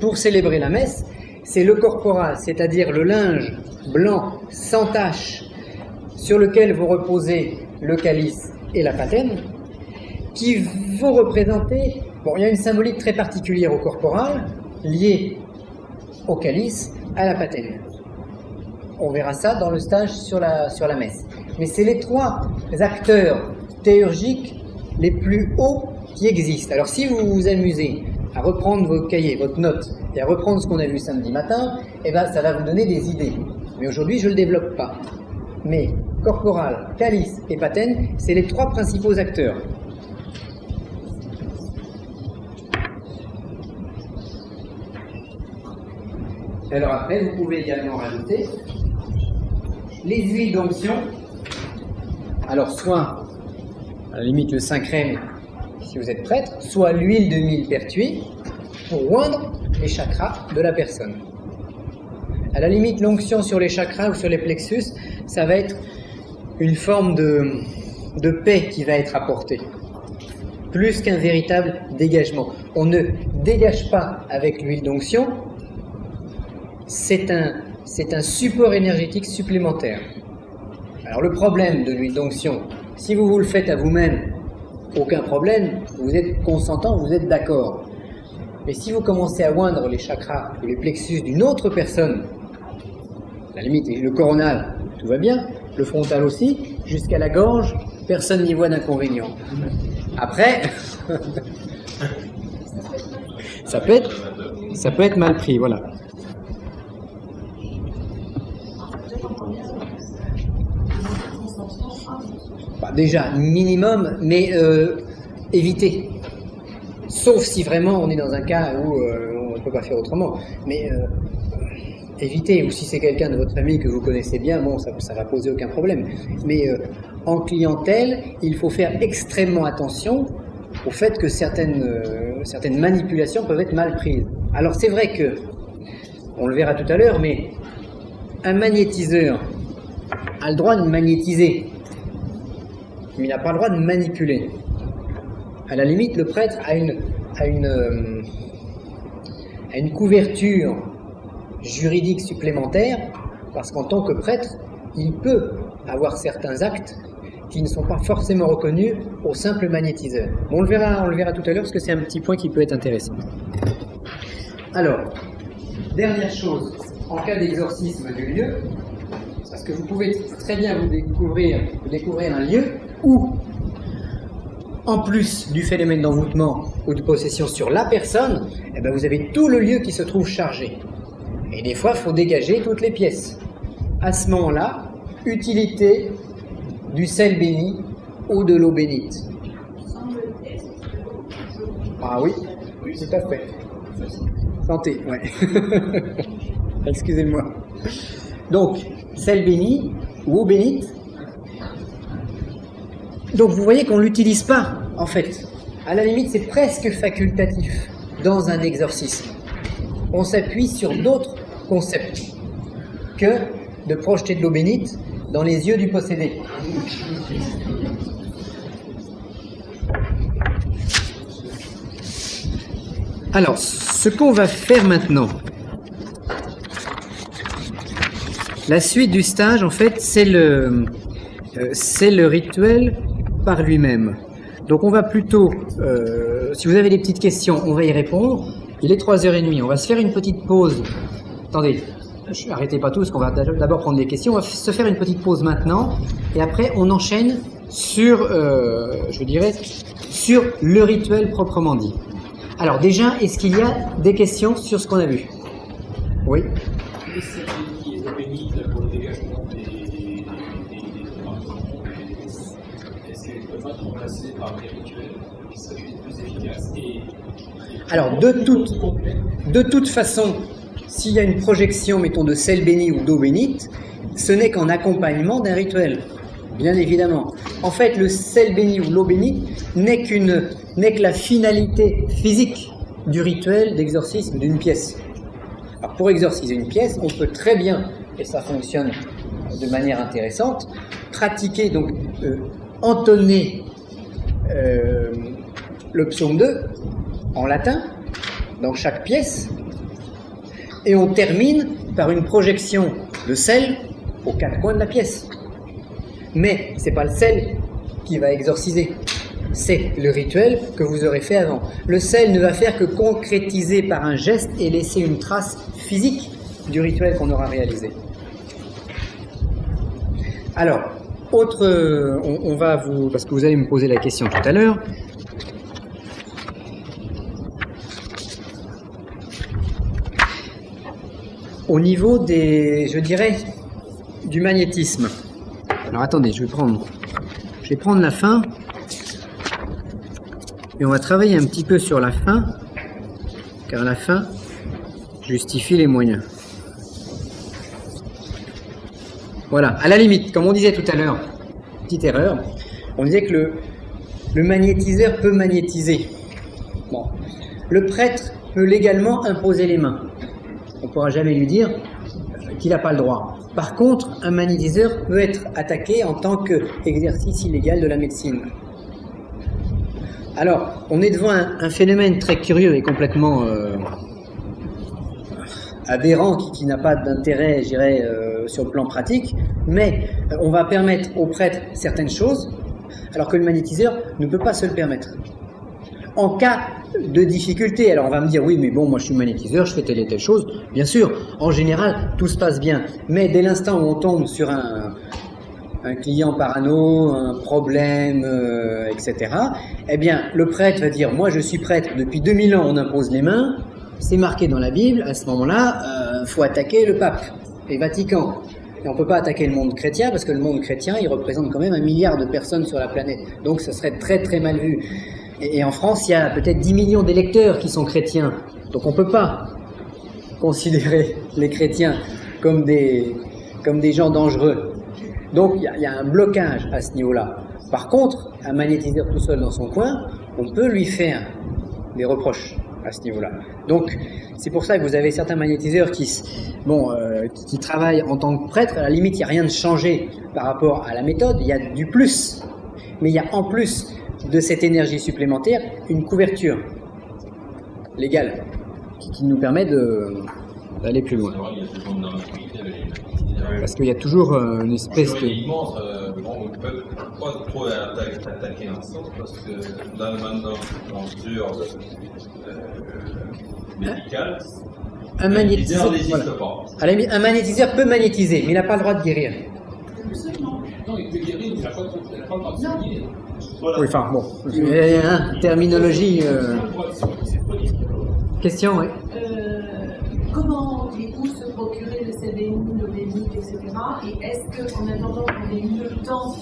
pour célébrer la messe, c'est le corporal, c'est-à-dire le linge blanc sans tache sur lequel vous reposez le calice et la patène, qui vont représenter... Bon, il y a une symbolique très particulière au corporal, liée au calice, à la patène. On verra ça dans le stage sur la messe. mais c'est les 3 acteurs théurgiques les plus hauts qui existent. Alors si vous vous amusez à reprendre vos cahiers, votre note, et à reprendre ce qu'on a vu samedi matin, eh ben, ça va vous donner des idées. Mais aujourd'hui, je ne le développe pas. Mais corporal, calice et patène, c'est les 3 principaux acteurs. Alors après, vous pouvez également rajouter les huiles d'onction. Alors soit, à la limite, le 5 crème, si vous êtes prêtre, soit l'huile de millepertuis pour oindre les chakras de la personne. À la limite, l'onction sur les chakras ou sur les plexus, ça va être une forme de paix qui va être apportée, plus qu'un véritable dégagement. On ne dégage pas avec l'huile d'onction, c'est un support énergétique supplémentaire. Alors le problème de l'huile d'onction, si vous le faites à vous-même, aucun problème, vous êtes consentant, vous êtes d'accord. Mais si vous commencez à oindre les chakras ou les plexus d'une autre personne, à la limite, le coronal, tout va bien, le frontal aussi, jusqu'à la gorge, personne n'y voit d'inconvénient. Après, ça peut être mal pris, voilà. Bah, déjà, minimum, mais évitez. Sauf si vraiment on est dans un cas où on ne peut pas faire autrement. Mais évitez, ou si c'est quelqu'un de votre famille que vous connaissez bien, bon, ça va poser aucun problème. Mais en clientèle, il faut faire extrêmement attention au fait que certaines manipulations peuvent être mal prises. Alors c'est vrai que, on le verra tout à l'heure, mais un magnétiseur a le droit de magnétiser, mais il n'a pas le droit de manipuler. À la limite, le prêtre a une couverture juridique supplémentaire, parce qu'en tant que prêtre, il peut avoir certains actes qui ne sont pas forcément reconnus au simple magnétiseur. Bon, on le verra tout à l'heure, parce que c'est un petit point qui peut être intéressant. Alors, dernière chose, en cas d'exorcisme du lieu, parce que vous pouvez très bien vous découvrir un lieu où, en plus du phénomène d'envoûtement ou de possession sur la personne, eh ben vous avez tout le lieu qui se trouve chargé. Et des fois, il faut dégager toutes les pièces. À ce moment-là, utilité du sel béni ou de l'eau bénite. Ah oui, tout à fait. Santé, ouais. Excusez-moi. Donc, sel béni ou eau bénite. Donc vous voyez qu'on ne l'utilise pas, en fait. À la limite, c'est presque facultatif dans un exorcisme. On s'appuie sur d'autres concepts que de projeter de l'eau bénite dans les yeux du possédé. Alors, ce qu'on va faire maintenant, la suite du stage, en fait, c'est le rituel par lui-même. Donc on va plutôt, si vous avez des petites questions, on va y répondre. Il est 3h30, on va se faire une petite pause. Attendez, arrêtez pas tous, qu'on va d'abord prendre des questions. On va se faire une petite pause maintenant, et après on enchaîne sur, je dirais, sur le rituel proprement dit. Alors déjà, est-ce qu'il y a des questions sur ce qu'on a vu? Oui. Alors, de toute façon, s'il y a une projection, mettons, de sel béni ou d'eau bénite, ce n'est qu'en accompagnement d'un rituel, bien évidemment. En fait, le sel béni ou l'eau bénite n'est que la finalité physique du rituel d'exorcisme d'une pièce. Alors, pour exorciser une pièce, on peut très bien, et ça fonctionne de manière intéressante, pratiquer, donc entonner le psaume 2 en latin dans chaque pièce, et on termine par une projection de sel aux 4 coins de la pièce. Mais c'est pas le sel qui va exorciser, c'est le rituel que vous aurez fait avant. Le sel ne va faire que concrétiser par un geste et laisser une trace physique du rituel qu'on aura réalisé. Alors, on va vous... Parce que vous allez me poser la question tout à l'heure. Au niveau je dirais, du magnétisme. Alors attendez, je vais prendre la fin. Et on va travailler un petit peu sur la fin. Car la fin justifie les moyens. Voilà, à la limite, comme on disait tout à l'heure, petite erreur, on disait que le magnétiseur peut magnétiser. Bon. Le prêtre peut légalement imposer les mains. On ne pourra jamais lui dire qu'il n'a pas le droit. Par contre, un magnétiseur peut être attaqué en tant qu'exercice illégal de la médecine. Alors, on est devant un phénomène très curieux et complètement aberrant qui n'a pas d'intérêt, je dirais, sur le plan pratique, mais on va permettre aux prêtres certaines choses, alors que le magnétiseur ne peut pas se le permettre. En cas de difficulté, alors on va me dire, oui, mais bon, moi je suis magnétiseur, je fais telle et telle chose. Bien sûr, en général, tout se passe bien. Mais dès l'instant où on tombe sur un client parano, un problème, etc., eh bien, le prêtre va dire, moi je suis prêtre, depuis 2000 ans on impose les mains, c'est marqué dans la Bible, à ce moment-là, faut attaquer le pape et Vatican. Et on ne peut pas attaquer le monde chrétien, parce que le monde chrétien, il représente quand même 1 milliard de personnes sur la planète. Donc ça serait très très mal vu. Et en France, il y a peut-être 10 millions d'électeurs qui sont chrétiens. Donc on ne peut pas considérer les chrétiens comme des gens dangereux. Donc il y a un blocage à ce niveau-là. Par contre, un magnétiseur tout seul dans son coin, on peut lui faire des reproches à ce niveau-là. Donc c'est pour ça que vous avez certains magnétiseurs qui travaillent en tant que prêtres. À la limite, il n'y a rien de changé par rapport à la méthode. Il y a du plus. Mais il y a en plus de cette énergie supplémentaire une couverture légale qui nous permet d'aller plus loin. Parce qu'il y a toujours une espèce de... On ne peut pas trop attaquer un sens parce que dans la mesure médicale, un magnétiseur n'existe pas. Un magnétiseur peut magnétiser, mais il n'a pas le droit de guérir. Non, il peut guérir, mais il n'a pas le droit de soigner. Oui, enfin bon, terminologie. Question, oui. Comment l'époux se procurer le CBU, le bénite, etc. Et est-ce qu'en attendant qu'on ait eu le temps,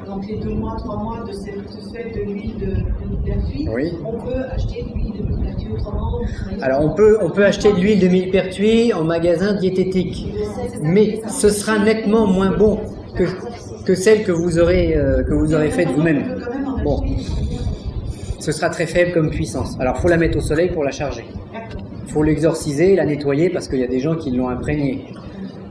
donc les 2 mois, 3 mois de cette fête de l'huile de millepertuis, oui, on peut acheter de l'huile de millepertuis autrement? Alors on peut acheter de l'huile de millepertuis en magasin diététique, mais ce sera nettement moins bon que celle que vous aurez faite vous-même. Bon, ce sera très faible comme puissance. Alors faut la mettre au soleil pour la charger. Il faut l'exorciser, la nettoyer parce qu'il y a des gens qui l'ont imprégnée.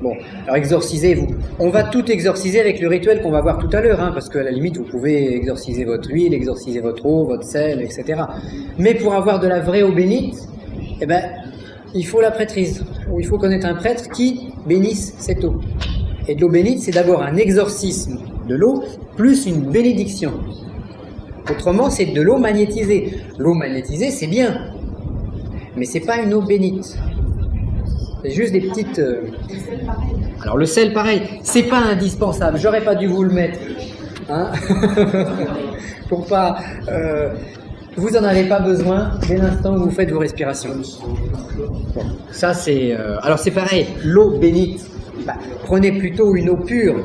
Bon, alors exorcisez-vous. On va tout exorciser avec le rituel qu'on va voir tout à l'heure, hein, parce qu'à la limite, vous pouvez exorciser votre huile, exorciser votre eau, votre sel, etc. Mais pour avoir de la vraie eau bénite, eh ben, il faut la prêtrise. Ou il faut connaître un prêtre qui bénisse cette eau. Et de l'eau bénite, c'est d'abord un exorcisme de l'eau, plus une bénédiction. Autrement, c'est de l'eau magnétisée. L'eau magnétisée, c'est bien. Mais c'est pas une eau bénite. C'est juste des petites... Alors le sel, pareil, c'est pas indispensable. J'aurais pas dû vous le mettre, hein. Pour pas... vous en avez pas besoin dès l'instant où vous faites vos respirations. Bon, ça c'est... Alors c'est pareil, l'eau bénite. Bah, prenez plutôt une eau pure,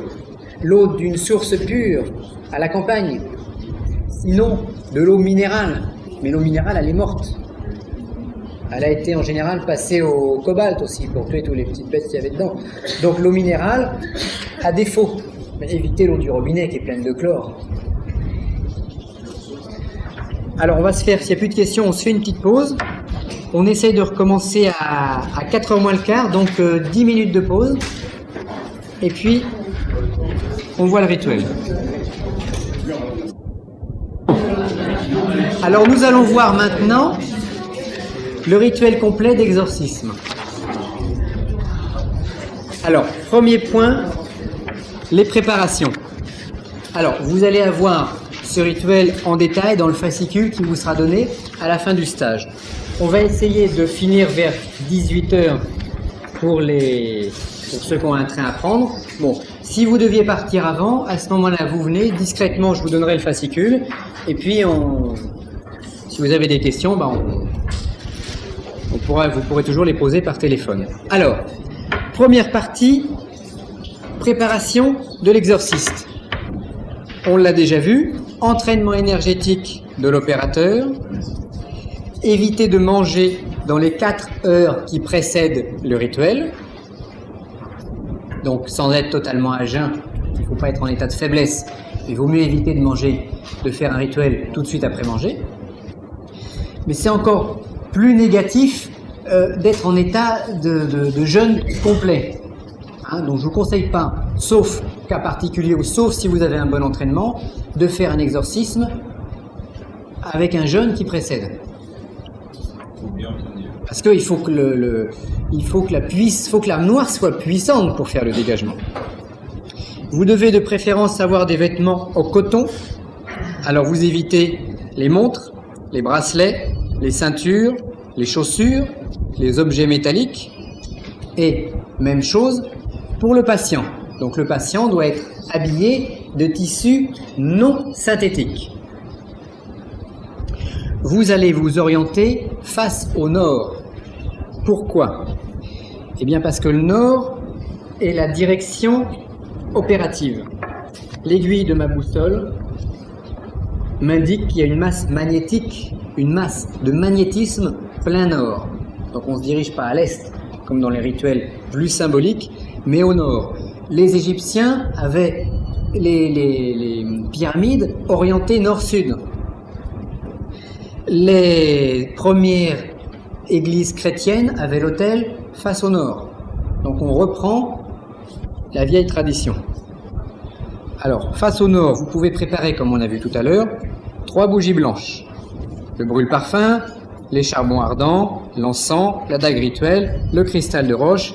l'eau d'une source pure, à la campagne. Sinon, de l'eau minérale. Mais l'eau minérale, elle est morte. Elle a été en général passée au cobalt aussi, pour tuer toutes les petites bêtes qu'il y avait dedans. Donc l'eau minérale, à défaut, évitez l'eau du robinet qui est pleine de chlore. Alors on va se faire, s'il n'y a plus de questions, on se fait une petite pause. On essaye de recommencer à 4h moins le quart, donc 10 minutes de pause. Et puis, on voit le rituel. Alors nous allons voir maintenant le rituel complet d'exorcisme. Alors, premier point, les préparations. Alors, vous allez avoir ce rituel en détail dans le fascicule qui vous sera donné à la fin du stage. On va essayer de finir vers 18h pour ceux qui ont un train à prendre. Bon, Si vous deviez partir avant, à ce moment-là, vous venez, discrètement, je vous donnerai le fascicule, et puis si vous avez des questions, vous pourrez toujours les poser par téléphone. Alors, première partie, préparation de l'exorciste. On l'a déjà vu, entraînement énergétique de l'opérateur, éviter de manger dans les 4 heures qui précèdent le rituel, donc sans être totalement à jeun, il ne faut pas être en état de faiblesse, il vaut mieux éviter de faire un rituel tout de suite après manger. Mais c'est encore plus négatif d'être en état de jeûne complet. Donc je ne vous conseille pas, sauf cas particulier ou sauf si vous avez un bon entraînement, de faire un exorcisme avec un jeûne qui précède. Parce qu'il faut que l'âme noire soit puissante pour faire le dégagement. Vous devez de préférence avoir des vêtements au coton. Alors vous évitez les montres, les bracelets, les ceintures, les chaussures, les objets métalliques. Et même chose pour le patient. Donc le patient doit être habillé de tissus non synthétiques. Vous allez vous orienter face au nord. Pourquoi? Eh bien parce que le nord est la direction opérative. L'aiguille de ma boussole m'indique qu'il y a une masse magnétique, une masse de magnétisme plein nord. Donc on ne se dirige pas à l'est, comme dans les rituels plus symboliques, mais au nord. Les Égyptiens avaient les pyramides orientées nord-sud. Les premières églises chrétiennes avaient l'autel face au nord. Donc on reprend la vieille tradition. Alors, face au nord, vous pouvez préparer, comme on a vu tout à l'heure, 3 bougies blanches. Le brûle-parfum, les charbons ardents, l'encens, la dague rituelle, le cristal de roche,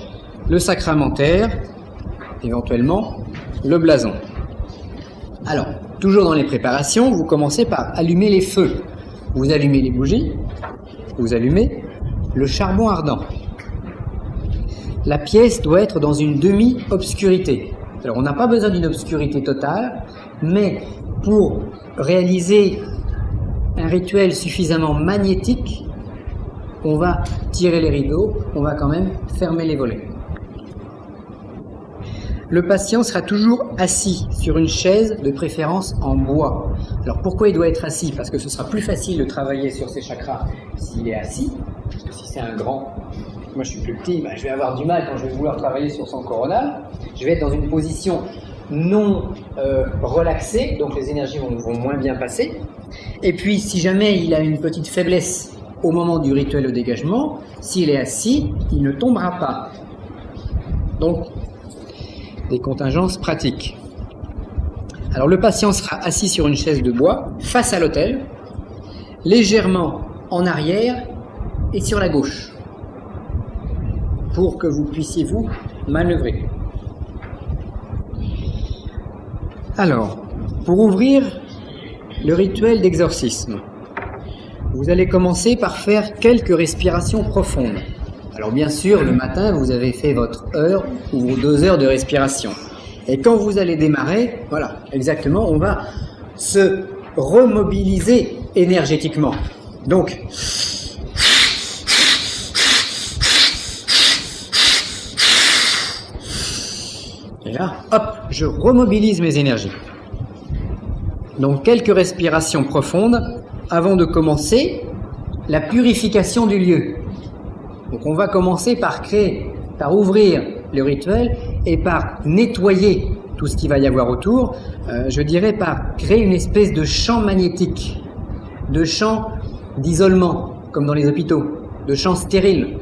le sacramentaire, éventuellement le blason. Alors, toujours dans les préparations, vous commencez par allumer les feux. Vous allumez les bougies, vous allumez le charbon ardent. La pièce doit être dans une demi-obscurité. Alors on n'a pas besoin d'une obscurité totale, mais pour réaliser un rituel suffisamment magnétique, on va tirer les rideaux, on va quand même fermer les volets. Le patient sera toujours assis sur une chaise, de préférence en bois. Alors pourquoi il doit être assis? Parce que ce sera plus facile de travailler sur ses chakras s'il est assis. Parce que si c'est un grand, moi je suis plus petit, je vais avoir du mal quand je vais vouloir travailler sur son coronal. Je vais être dans une position non relaxée, donc les énergies vont moins bien passer. Et puis si jamais il a une petite faiblesse au moment du rituel de dégagement, s'il est assis, il ne tombera pas. Donc, des contingences pratiques. Alors le patient sera assis sur une chaise de bois face à l'autel, légèrement en arrière et sur la gauche, pour que vous puissiez vous manœuvrer. Alors, pour ouvrir le rituel d'exorcisme, vous allez commencer par faire quelques respirations profondes. Alors bien sûr, le matin, vous avez fait votre heure ou vos 2 heures de respiration. Et quand vous allez démarrer, voilà, exactement, on va se remobiliser énergétiquement. Donc, et là, hop, je remobilise mes énergies. Donc, quelques respirations profondes avant de commencer la purification du lieu. Donc on va commencer par ouvrir le rituel et par nettoyer tout ce qu'il va y avoir autour, je dirais par créer une espèce de champ magnétique, de champ d'isolement, comme dans les hôpitaux, de champ stérile,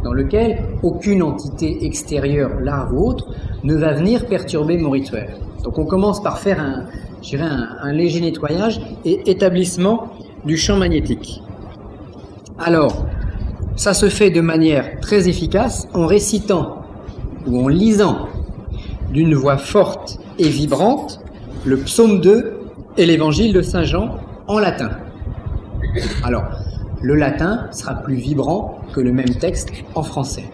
dans lequel aucune entité extérieure, larve ou autre, ne va venir perturber mon rituel. Donc on commence par faire un léger nettoyage et établissement du champ magnétique. Alors, ça se fait de manière très efficace en récitant ou en lisant d'une voix forte et vibrante le psaume 2 et l'évangile de Saint Jean en latin. Alors, le latin sera plus vibrant que le même texte en français.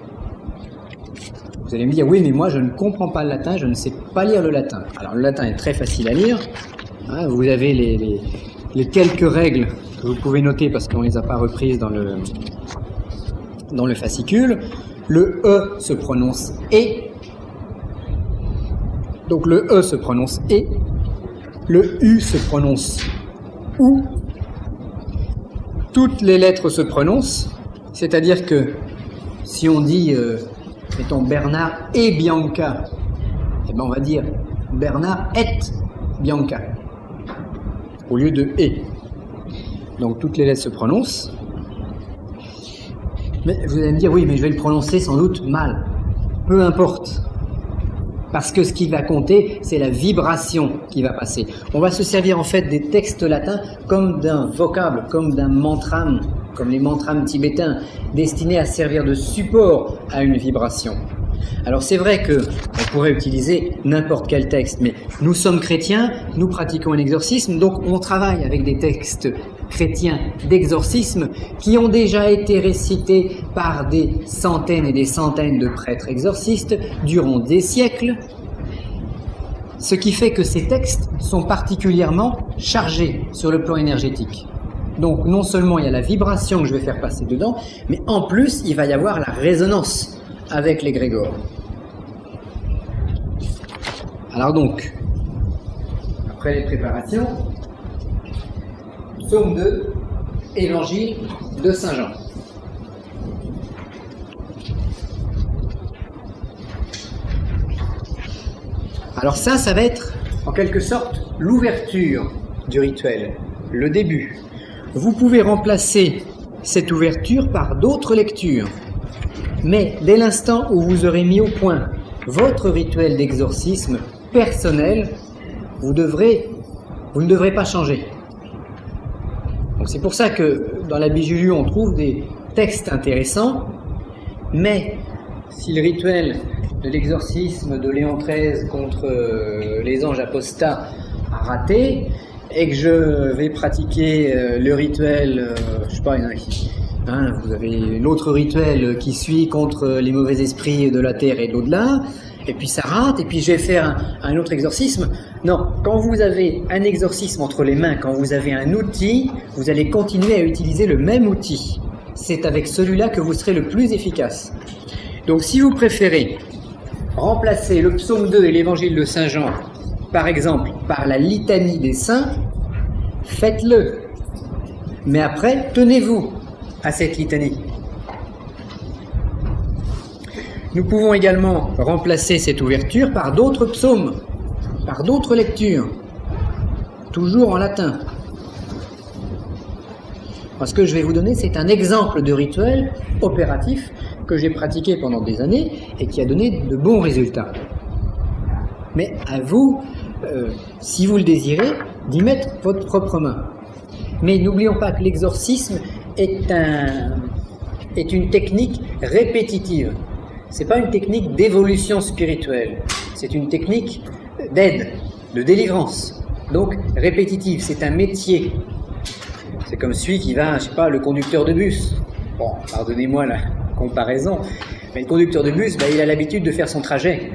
Vous allez me dire, oui, mais moi je ne comprends pas le latin, je ne sais pas lire le latin. Alors le latin est très facile à lire. Hein, vous avez les quelques règles que vous pouvez noter parce qu'on ne les a pas reprises dans le fascicule. Le E se prononce E. Donc le E se prononce E. Le U se prononce OU. Toutes les lettres se prononcent. C'est-à-dire que si on dit, mettons, Bernard et Bianca, eh ben on va dire Bernard et Bianca, au lieu de et. Donc toutes les lettres se prononcent. Mais vous allez me dire, oui, mais je vais le prononcer sans doute mal. Peu importe. Parce que ce qui va compter, c'est la vibration qui va passer. On va se servir en fait des textes latins comme d'un vocable, comme d'un mantram, comme les mantrams tibétains, destinés à servir de support à une vibration. Alors c'est vrai que on pourrait utiliser n'importe quel texte, mais nous sommes chrétiens, nous pratiquons un exorcisme, donc on travaille avec des textes chrétiens d'exorcisme qui ont déjà été récités par des centaines et des centaines de prêtres exorcistes durant des siècles, ce qui fait que ces textes sont particulièrement chargés sur le plan énergétique. Donc non seulement il y a la vibration que je vais faire passer dedans, mais en plus il va y avoir la résonance avec l'égrégore. Alors donc, après les préparations, psaume 2, évangile de Saint Jean. Alors ça va être en quelque sorte l'ouverture du rituel, le début. Vous pouvez remplacer cette ouverture par d'autres lectures. Mais dès l'instant où vous aurez mis au point votre rituel d'exorcisme personnel, vous ne devrez pas changer. Donc c'est pour ça que dans la Bijulu, on trouve des textes intéressants, mais si le rituel de l'exorcisme de Léon XIII contre les anges apostats a raté, et que je vais pratiquer le rituel, je sais pas, il y en a qui... Hein, vous avez l'autre rituel qui suit contre les mauvais esprits de la terre et de l'au-delà, et puis ça rate, et puis je vais faire un autre exorcisme. Non, quand vous avez un exorcisme entre les mains, quand vous avez un outil, vous allez continuer à utiliser le même outil. C'est avec celui-là que vous serez le plus efficace. Donc si vous préférez remplacer le psaume 2 et l'évangile de Saint Jean, par exemple, par la litanie des saints, faites-le. Mais après, tenez-vous à cette litanie. Nous pouvons également remplacer cette ouverture par d'autres psaumes, par d'autres lectures, toujours en latin. Ce que je vais vous donner, c'est un exemple de rituel opératif que j'ai pratiqué pendant des années et qui a donné de bons résultats. Mais à vous, si vous le désirez, d'y mettre votre propre main. Mais n'oublions pas que l'exorcisme est une technique répétitive. C'est pas une technique d'évolution spirituelle, c'est une technique d'aide, de délivrance. Donc répétitive, c'est un métier. C'est comme celui qui va, je sais pas, le conducteur de bus. Bon, pardonnez-moi la comparaison, mais le conducteur de bus, il a l'habitude de faire son trajet.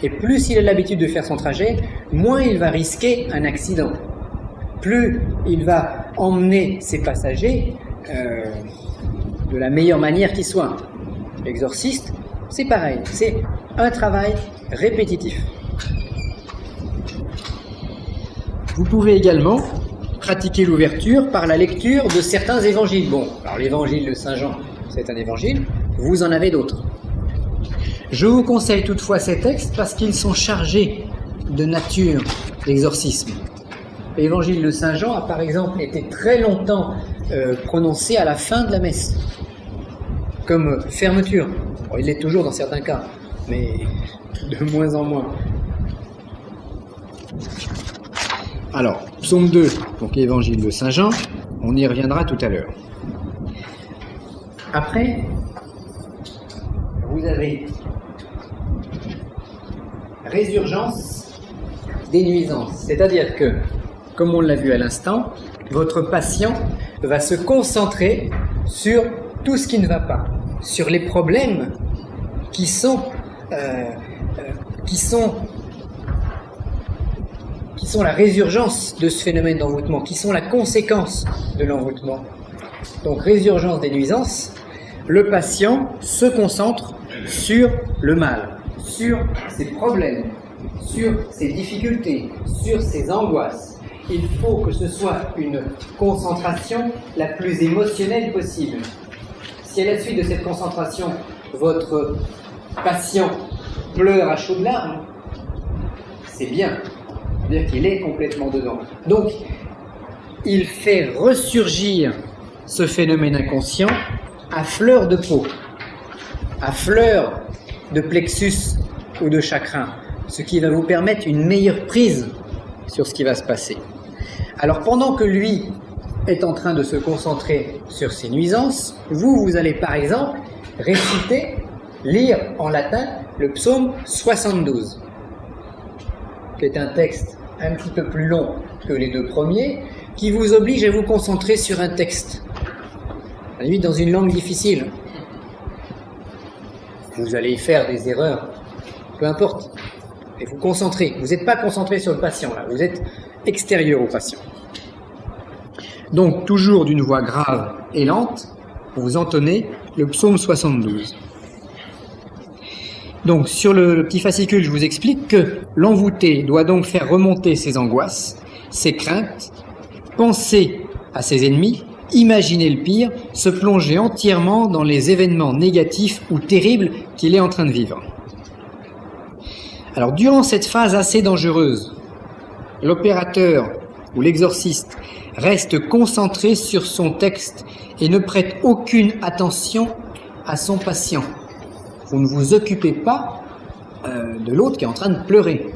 Et plus il a l'habitude de faire son trajet, moins il va risquer un accident. Plus il va emmener ses passagers de la meilleure manière qui soit. L'exorciste, c'est pareil, c'est un travail répétitif. Vous pouvez également pratiquer l'ouverture par la lecture de certains évangiles. Bon, alors l'évangile de Saint Jean, c'est un évangile, vous en avez d'autres. Je vous conseille toutefois ces textes parce qu'ils sont chargés de nature d'exorcisme. L'évangile de Saint Jean a par exemple été très longtemps prononcé à la fin de la messe, comme fermeture. Bon, il l'est toujours dans certains cas, mais de moins en moins. Alors, psaume 2, donc l'évangile de Saint Jean, on y reviendra tout à l'heure. Après, vous avez résurgence des nuisances, c'est-à-dire que, comme on l'a vu à l'instant, votre patient va se concentrer sur tout ce qui ne va pas, sur les problèmes qui sont qui sont la résurgence de ce phénomène d'envoûtement, qui sont la conséquence de l'envoûtement. Donc résurgence des nuisances, le patient se concentre sur le mal, sur ses problèmes, sur ses difficultés, sur ses angoisses. Il faut que ce soit une concentration la plus émotionnelle possible. Si à la suite de cette concentration, votre patient pleure à chaudes larmes, c'est bien, c'est-à-dire qu'il est complètement dedans. Donc, il fait ressurgir ce phénomène inconscient à fleur de peau, à fleur de plexus ou de chakra, ce qui va vous permettre une meilleure prise sur ce qui va se passer. Alors pendant que lui est en train de se concentrer sur ses nuisances, vous allez par exemple réciter, lire en latin le psaume 72, qui est un texte un petit peu plus long que les deux premiers, qui vous oblige à vous concentrer sur un texte, à la limite dans une langue difficile. Vous allez y faire des erreurs, peu importe, et vous concentrez. Vous n'êtes pas concentré sur le patient, là, vous êtes extérieur au patient. Donc, toujours d'une voix grave et lente, vous entonnez le psaume 72. Donc, sur le petit fascicule, je vous explique que l'envoûté doit donc faire remonter ses angoisses, ses craintes, penser à ses ennemis, imaginer le pire, se plonger entièrement dans les événements négatifs ou terribles qu'il est en train de vivre. Alors, durant cette phase assez dangereuse, l'opérateur ou l'exorciste reste concentré sur son texte et ne prête aucune attention à son patient. Vous ne vous occupez pas de l'autre qui est en train de pleurer.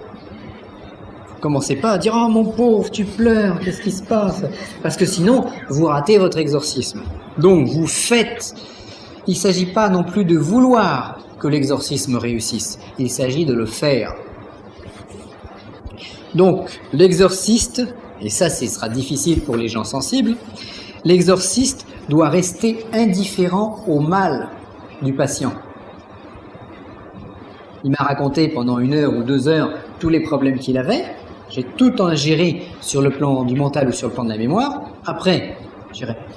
Vous commencez pas à dire « Oh mon pauvre, tu pleures, qu'est-ce qui se passe ?» Parce que sinon, vous ratez votre exorcisme. Donc vous faites. Il ne s'agit pas non plus de vouloir que l'exorcisme réussisse. Il s'agit de le faire. Donc l'exorciste, et ça ce sera difficile pour les gens sensibles, l'exorciste doit rester indifférent au mal du patient. Il m'a raconté pendant 1 heure ou 2 heures tous les problèmes qu'il avait. J'ai tout en géré sur le plan du mental ou sur le plan de la mémoire. Après,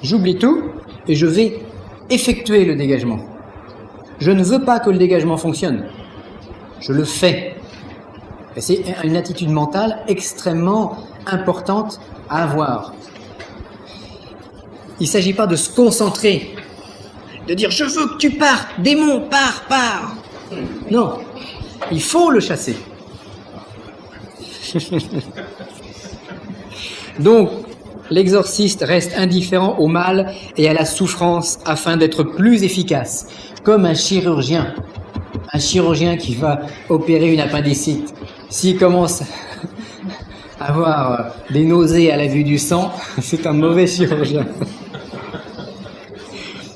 j'oublie tout et je vais effectuer le dégagement. Je ne veux pas que le dégagement fonctionne. Je le fais. Et c'est une attitude mentale extrêmement importante à avoir. Il ne s'agit pas de se concentrer, de dire « Je veux que tu partes, démon, pars !» Non, il faut le chasser. Donc, l'exorciste reste indifférent au mal et à la souffrance afin d'être plus efficace, comme un chirurgien. Un chirurgien qui va opérer une appendicite, s'il commence à avoir des nausées à la vue du sang, c'est un mauvais chirurgien.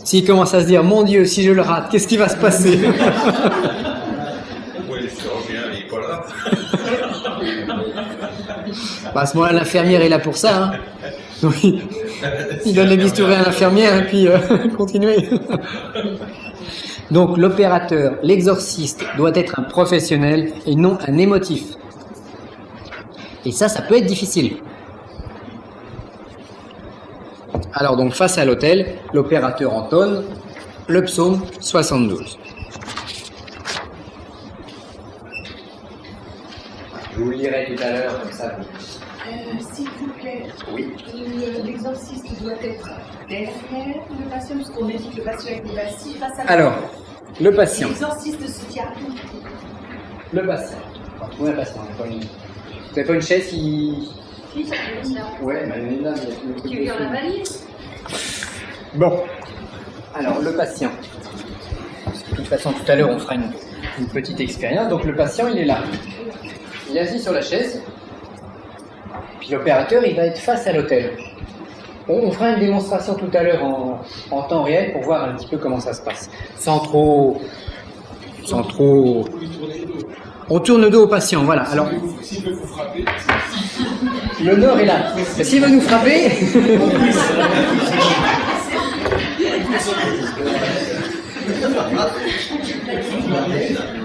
S'il commence à se dire « Mon Dieu, si je le rate, qu'est-ce qui va se passer ?» Oui, le chirurgien, il n'est pas là. À ce moment-là, l'infirmière est là pour ça. Hein. Oui. Il donne les bistouris à l'infirmière et puis continuez. Donc l'opérateur, l'exorciste, doit être un professionnel et non un émotif. Et ça peut être difficile. Alors donc face à l'autel, l'opérateur entonne le psaume 72. Je vous le lirai tout à l'heure, comme ça. S'il vous plaît, Oui. l'exorciste doit être derrière le patient, puisqu'on a dit que le patient est assis face à Alors, le patient. l'exorciste se tient. Le patient. Oui, un patient. Vous n'avez pas une chaise qui... Oui, ça peut être ça. Ouais, mais elle est là, il y a tout le truc Tu veux en dessus. la valise? Bon. Alors, le patient. De toute façon, tout à l'heure, on fera une petite expérience. Donc, le patient, il est là. Il est assis sur la chaise. Puis l'opérateur, il va être face à l'autel. On fera une démonstration tout à l'heure en temps réel pour voir un petit peu comment ça se passe. Sans trop... On tourne le dos au patient, voilà. Alors, S'il veut vous frapper, le nord est là. Mais s'il veut nous frapper...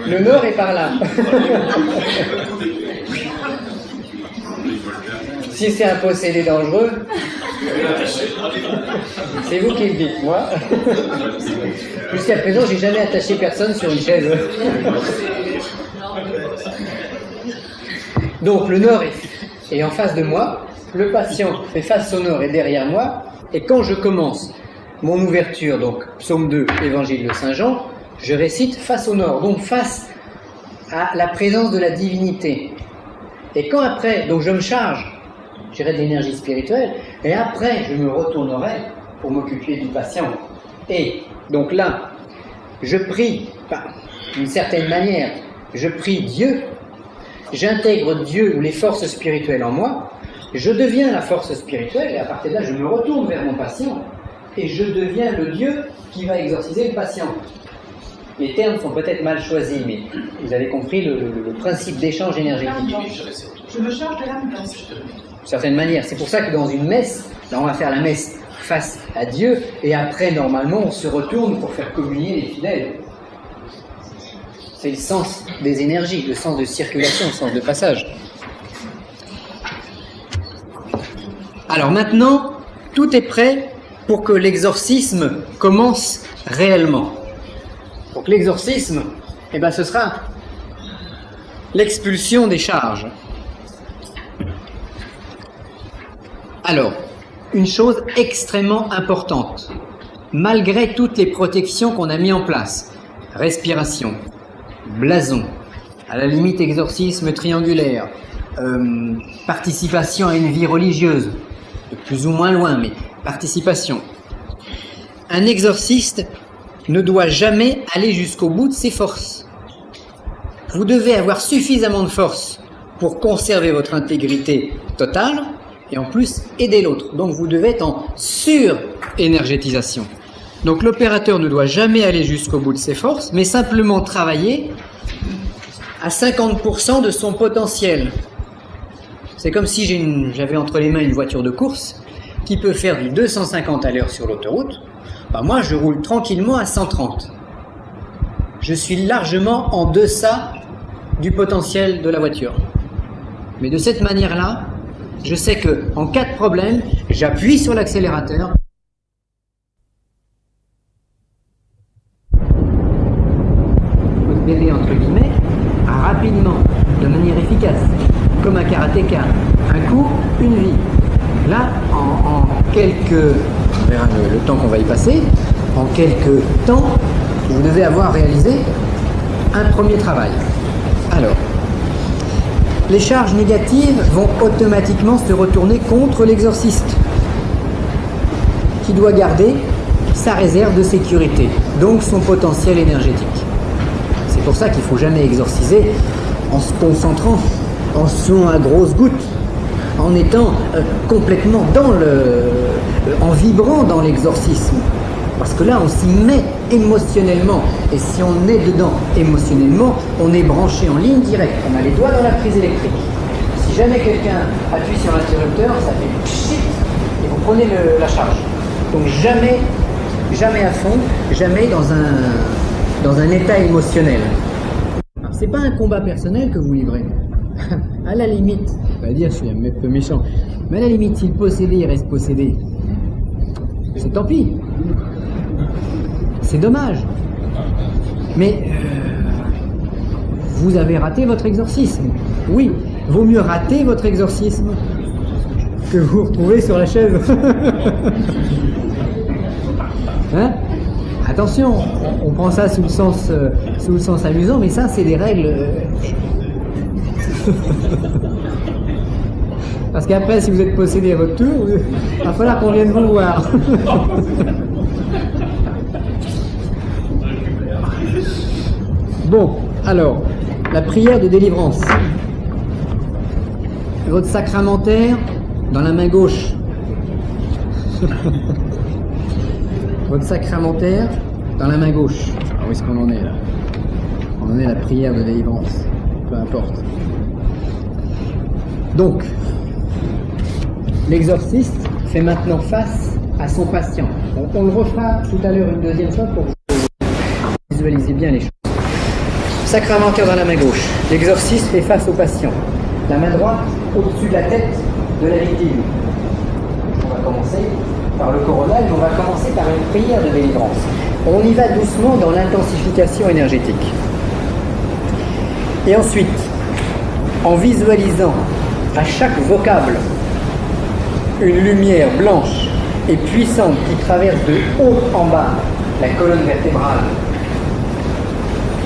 Le nord est par là. Si c'est un possédé dangereux, c'est vous qui le dites, moi. Jusqu'à présent, j'ai jamais attaché personne sur une chaise. Donc le nord est en face de moi, le patient fait face au nord et derrière moi, et quand je commence mon ouverture, donc psaume 2, évangile de Saint Jean, je récite face au nord, donc face à la présence de la divinité. Et quand après, donc je me charge, je dirais, de l'énergie spirituelle, et après je me retournerai pour m'occuper du patient. Et donc là, je prie, d'une certaine manière, je prie Dieu, j'intègre Dieu ou les forces spirituelles en moi, je deviens la force spirituelle, et à partir de là, je me retourne vers mon patient, et je deviens le Dieu qui va exorciser le patient. Les termes sont peut-être mal choisis, mais vous avez compris le principe d'échange énergétique. Je me charge de l'âme blanche. D'une certaine manière. C'est pour ça que dans une messe, là on va faire la messe face à Dieu, et après, normalement, on se retourne pour faire communier les fidèles. C'est le sens des énergies, le sens de circulation, le sens de passage. Alors maintenant, tout est prêt pour que l'exorcisme commence réellement. Donc l'exorcisme, ce sera l'expulsion des charges. Alors, une chose extrêmement importante, malgré toutes les protections qu'on a mises en place, respiration, blason, à la limite exorcisme triangulaire, participation à une vie religieuse, de plus ou moins loin, mais participation. Un exorciste ne doit jamais aller jusqu'au bout de ses forces. Vous devez avoir suffisamment de force pour conserver votre intégrité totale et en plus aider l'autre. Donc vous devez être en sur-énergétisation. Donc l'opérateur ne doit jamais aller jusqu'au bout de ses forces, mais simplement travailler à 50% de son potentiel. C'est comme si j'avais entre les mains une voiture de course qui peut faire du 250 à l'heure sur l'autoroute. Moi, je roule tranquillement à 130. Je suis largement en deçà du potentiel de la voiture. Mais de cette manière-là, je sais que en cas de problème, j'appuie sur l'accélérateur. Bébé entre guillemets, rapidement, de manière efficace, comme un karatéka. Un coup, une vie. Là, en quelques, on verra le temps qu'on va y passer, en quelques temps, vous devez avoir réalisé un premier travail. Alors, les charges négatives vont automatiquement se retourner contre l'exorciste, qui doit garder sa réserve de sécurité, donc son potentiel énergétique. C'est pour ça qu'il ne faut jamais exorciser en se concentrant, en suant à grosses gouttes, en étant complètement en vibrant dans l'exorcisme. Parce que là, on s'y met émotionnellement. Et si on est dedans émotionnellement, on est branché en ligne directe. On a les doigts dans la prise électrique. Si jamais quelqu'un appuie sur l'interrupteur, ça fait pchit et vous prenez la charge. Donc jamais à fond, jamais dans un état émotionnel. C'est pas un combat personnel que vous livrez. À la limite, on va dire, je suis un peu méchant, mais à la limite, si le possédé reste possédé, c'est tant pis. C'est dommage. Mais vous avez raté votre exorcisme. Oui, vaut mieux rater votre exorcisme que vous retrouver sur la chaise. Hein? Attention, on prend ça sous le sens amusant, mais ça, c'est des règles. Parce qu'après, si vous êtes possédé à votre tour, il va falloir qu'on vienne vous voir. Bon, alors, la prière de délivrance. Votre sacramentaire dans la main gauche. Votre sacramentaire dans la main gauche. Alors, où est-ce qu'on en est là? On en est à la prière de délivrance. Peu importe. Donc, l'exorciste fait maintenant face à son patient. On le refera tout à l'heure une deuxième fois pour que vous visualisez bien les choses. Sacramentaire dans la main gauche. L'exorciste est face au patient. La main droite au-dessus de la tête de la victime. On va commencer par le coronal, mais on va commencer par une prière de délivrance. On y va doucement dans l'intensification énergétique. Et ensuite, en visualisant à chaque vocable une lumière blanche et puissante qui traverse de haut en bas la colonne vertébrale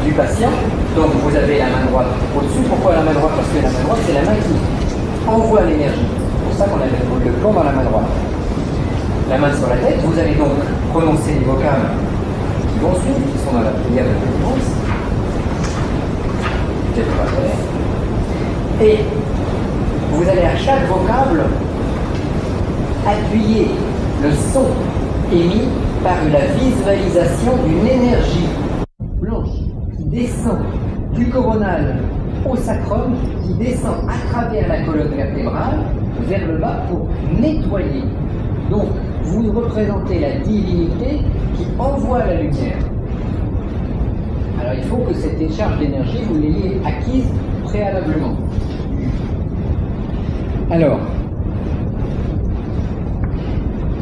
du patient. Donc vous avez la main droite au-dessus. Pourquoi la main droite? Parce que la main droite, c'est la main qui envoie l'énergie. C'est pour ça qu'on a le plomb dans la main droite. La main sur la tête, vous allez donc prononcer les vocables qui vont suivre, qui sont dans la prière de délivrance. Et vous allez à chaque vocable appuyer le son émis par la visualisation d'une énergie blanche qui descend du coronal au sacrum, qui descend à travers la colonne vertébrale vers le bas pour nettoyer. Donc, vous représentez la divinité qui envoie la lumière. Alors, il faut que cette décharge d'énergie, vous l'ayez acquise préalablement. Alors,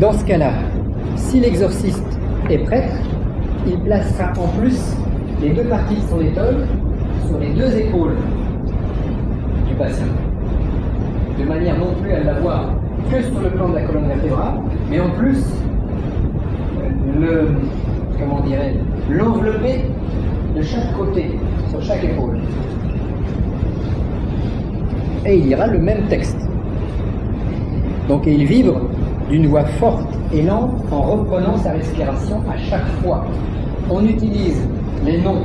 dans ce cas-là, si l'exorciste est prêtre, il placera en plus les deux parties de son étole sur les deux épaules du patient, de manière non plus à l'avoir que sur le plan de la colonne vertébrale, mais en plus l'envelopper de chaque côté, sur chaque épaule. Et il lira le même texte. Donc il vibre d'une voix forte et lente en reprenant sa respiration à chaque fois. On utilise les noms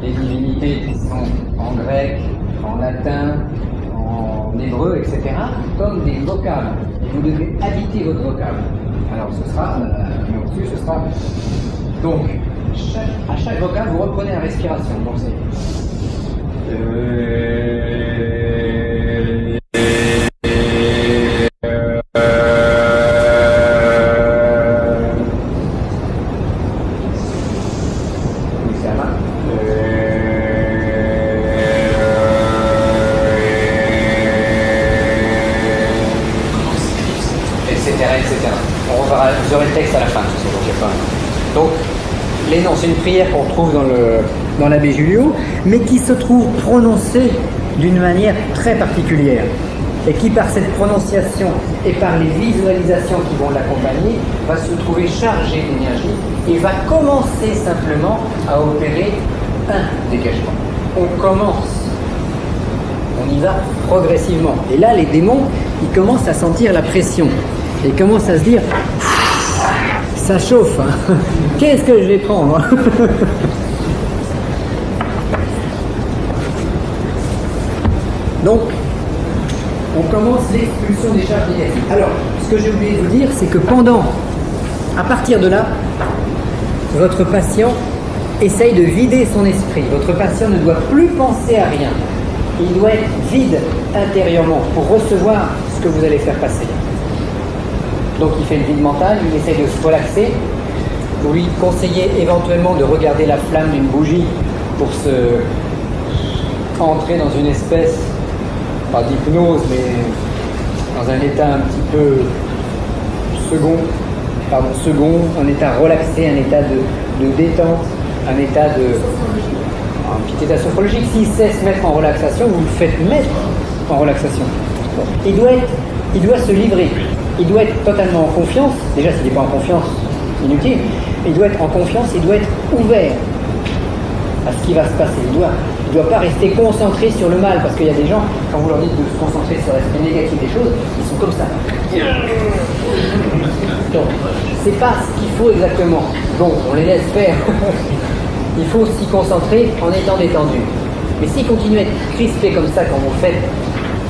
des divinités qui sont en grec, en latin, en hébreu, etc., comme des vocables. Et vous devez habiter votre vocable. Alors ce sera, au-dessus, ce sera. Donc, à chaque vocable, vous reprenez la respiration. Donc c'est. Vous aurez le texte à la fin, donc les noms, c'est une prière qu'on trouve dans l'abbé Julio, mais qui se trouve prononcée d'une manière très particulière, et qui par cette prononciation et par les visualisations qui vont l'accompagner, va se trouver chargée d'énergie et va commencer simplement à opérer un dégagement. On commence, on y va progressivement. Et là, les démons, ils commencent à sentir la pression. Et ils commencent à se dire, ça chauffe, hein. Qu'est-ce que je vais prendre? Donc, on commence l'expulsion des charges négatives. Alors, ce que j'ai oublié de vous dire, c'est que à partir de là, votre patient essaye de vider son esprit. Votre patient ne doit plus penser à rien. Il doit être vide intérieurement pour recevoir ce que vous allez faire passer. Donc il fait le vide mental, il essaie de se relaxer. Vous lui conseillez éventuellement de regarder la flamme d'une bougie pour entrer dans une espèce, pas d'hypnose, mais dans un état un petit peu second, un état relaxé, un état de détente, un petit état sophrologique. S'il sait se mettre en relaxation, vous le faites mettre en relaxation. Il doit se livrer. Il doit être totalement en confiance. Déjà, s'il n'est pas en confiance, inutile. Il doit être en confiance, il doit être ouvert à ce qui va se passer. Il ne doit pas rester concentré sur le mal, parce qu'il y a des gens, quand vous leur dites de se concentrer sur l'aspect négatif des choses, ils sont comme ça. Donc, c'est pas ce qu'il faut exactement. Bon, on les laisse faire. Il faut s'y concentrer en étant détendu. Mais s'il continue à être crispé comme ça quand vous faites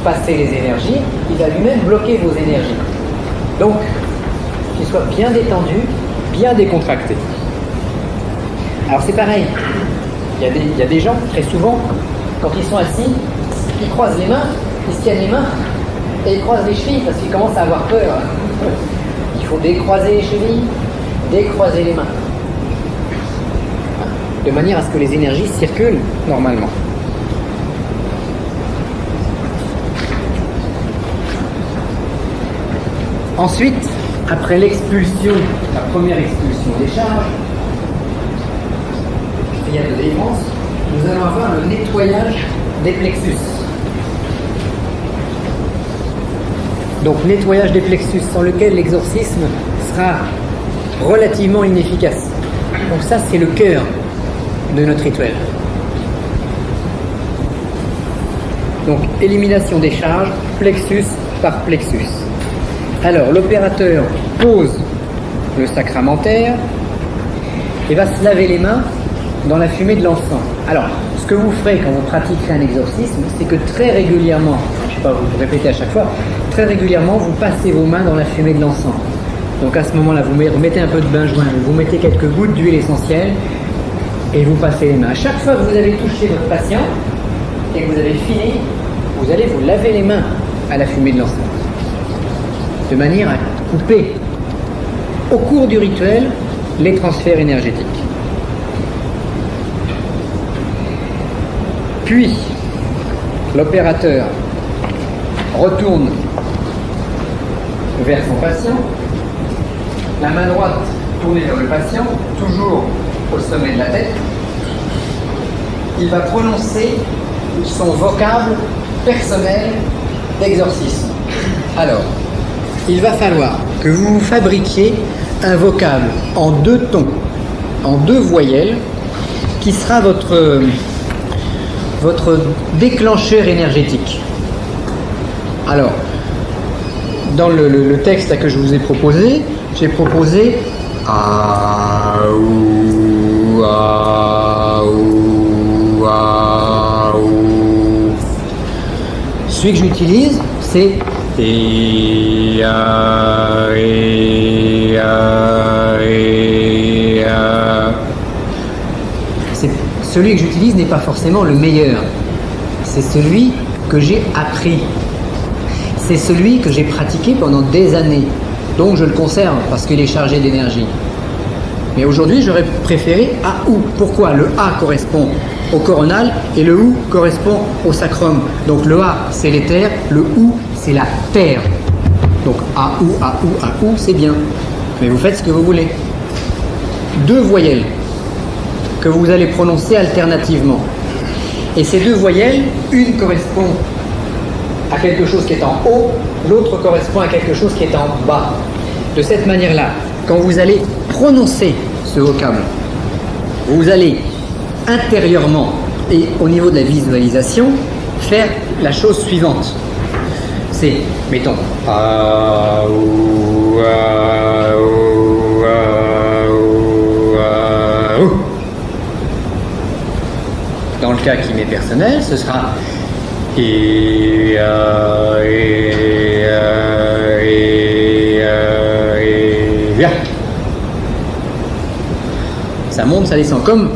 passer les énergies, il va lui-même bloquer vos énergies. Donc, qu'il soit bien détendu, bien décontracté. Alors c'est pareil, il y a des gens, très souvent, quand ils sont assis, ils croisent les mains, ils se tiennent les mains, et ils croisent les chevilles parce qu'ils commencent à avoir peur. Il faut décroiser les chevilles, décroiser les mains. de manière à ce que les énergies circulent normalement. Ensuite, après l'expulsion, la première expulsion des charges, il y a de délivrance, nous allons avoir le nettoyage des plexus. Donc nettoyage des plexus sans lequel l'exorcisme sera relativement inefficace. Donc ça c'est le cœur de notre rituel. Donc élimination des charges, plexus par plexus. Alors l'opérateur pose le sacramentaire et va se laver les mains dans la fumée de l'encens. Alors, ce que vous ferez quand vous pratiquerez un exorcisme, c'est que très régulièrement, je ne sais pas vous répéter à chaque fois, très régulièrement vous passez vos mains dans la fumée de l'encens. Donc à ce moment-là, vous mettez un peu de bain-joint, vous mettez quelques gouttes d'huile essentielle et vous passez les mains. À chaque fois que vous avez touché votre patient et que vous avez fini, vous allez vous laver les mains à la fumée de l'encens. De manière à couper au cours du rituel les transferts énergétiques. Puis, l'opérateur retourne vers son patient, la main droite tournée vers le patient, toujours au sommet de la tête. Il va prononcer son vocable personnel d'exorcisme. Alors, il va falloir que vous fabriquiez un vocable en 2 tons, en 2 voyelles, qui sera votre déclencheur énergétique. Alors, dans le texte que je vous ai proposé, j'ai proposé Aou, Aou, Aou. Celui que j'utilise, c'est celui que j'utilise n'est pas forcément le meilleur. C'est celui que j'ai appris. C'est celui que j'ai pratiqué pendant des années. Donc je le conserve parce qu'il est chargé d'énergie. Mais aujourd'hui, j'aurais préféré A-OU. Pourquoi? Le A correspond au coronal et le OU correspond au sacrum. Donc le A, c'est l'éther, le OU, c'est la terre. Donc A-OU, A-OU, A-OU, c'est bien. Mais vous faites ce que vous voulez. 2 voyelles que vous allez prononcer alternativement. Et ces 2 voyelles, une correspond à quelque chose qui est en haut, l'autre correspond à quelque chose qui est en bas. De cette manière-là, quand vous allez prononcer ce vocable, vous allez intérieurement et au niveau de la visualisation faire la chose suivante. C'est, mettons, Aou, Aou, Aou, Aou. Dans le cas qui m'est personnel, ce sera ça monte, ça descend, comme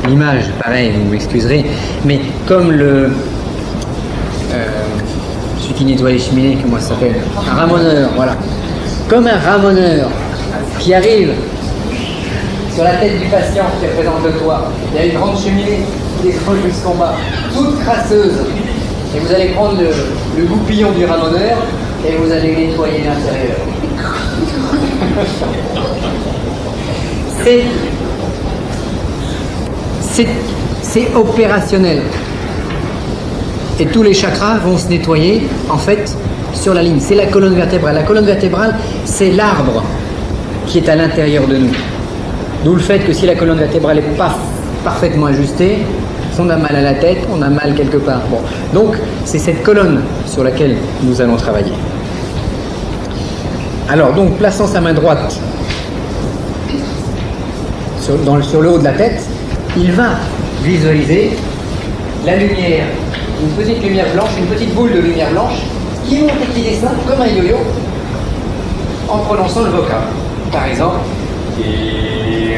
l'image, pareil, vous m'excuserez, mais comme celui qui nettoie les cheminées, comment ça s'appelle? Un ramoneur, voilà. Comme un ramoneur qui arrive sur la tête du patient qui représente le toit. Il y a une grande cheminée qui décroche jusqu'en bas, toute crasseuse. Et vous allez prendre le goupillon du ramoneur et vous allez nettoyer l'intérieur. C'est opérationnel. Et tous les chakras vont se nettoyer, en fait, sur la ligne. C'est la colonne vertébrale. La colonne vertébrale, c'est l'arbre qui est à l'intérieur de nous. D'où le fait que si la colonne vertébrale n'est pas parfaitement ajustée, si on a mal à la tête, on a mal quelque part. Bon. Donc, c'est cette colonne sur laquelle nous allons travailler. Alors, donc, plaçant sa main droite sur le haut de la tête, il va visualiser la lumière, une petite lumière blanche, une petite boule de lumière blanche qui monte et qui descend comme un yo-yo en prononçant le vocable. Par exemple, et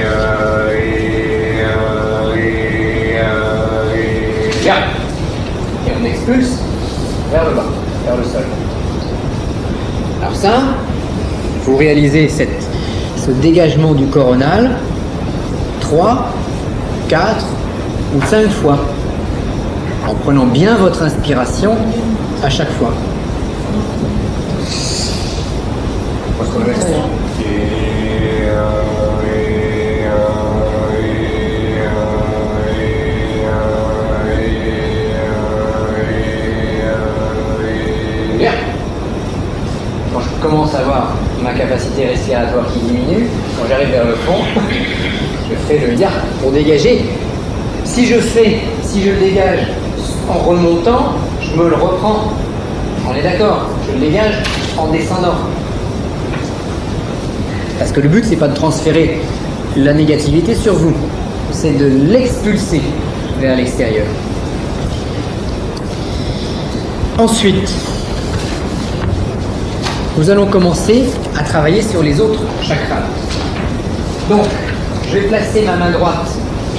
on expulse vers le bas, vers le sol. Alors ça, vous réalisez ce dégagement du coronal. 3, 4 ou 5 fois, en prenant bien votre inspiration à chaque fois. On va se relever ça, hein. Bien. Quand je commence à voir ma capacité respiratoire qui diminue, quand j'arrive vers le fond, je fais le yard pour dégager. Si je le dégage en remontant, je me le reprends. On est d'accord, je le dégage en descendant. Parce que le but, c'est pas de transférer la négativité sur vous, c'est de l'expulser vers l'extérieur. Ensuite, nous allons commencer à travailler sur les autres chakras. Donc, je vais placer ma main droite,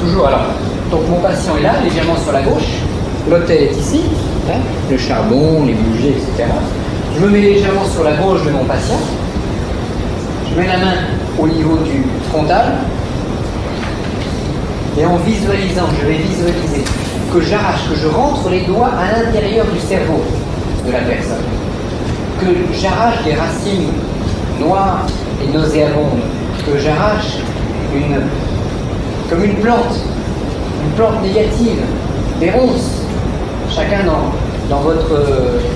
toujours alors. Donc mon patient est là, légèrement sur la gauche. L'autel est ici, hein, le charbon, les bougies, etc. Je me mets légèrement sur la gauche de mon patient. Je mets la main au niveau du frontal. Et en visualisant, je vais visualiser que j'arrache, que je rentre les doigts à l'intérieur du cerveau de la personne. Que j'arrache des racines noires et nauséabondes. Que j'arrache comme une plante négative, des ronces. Chacun dans votre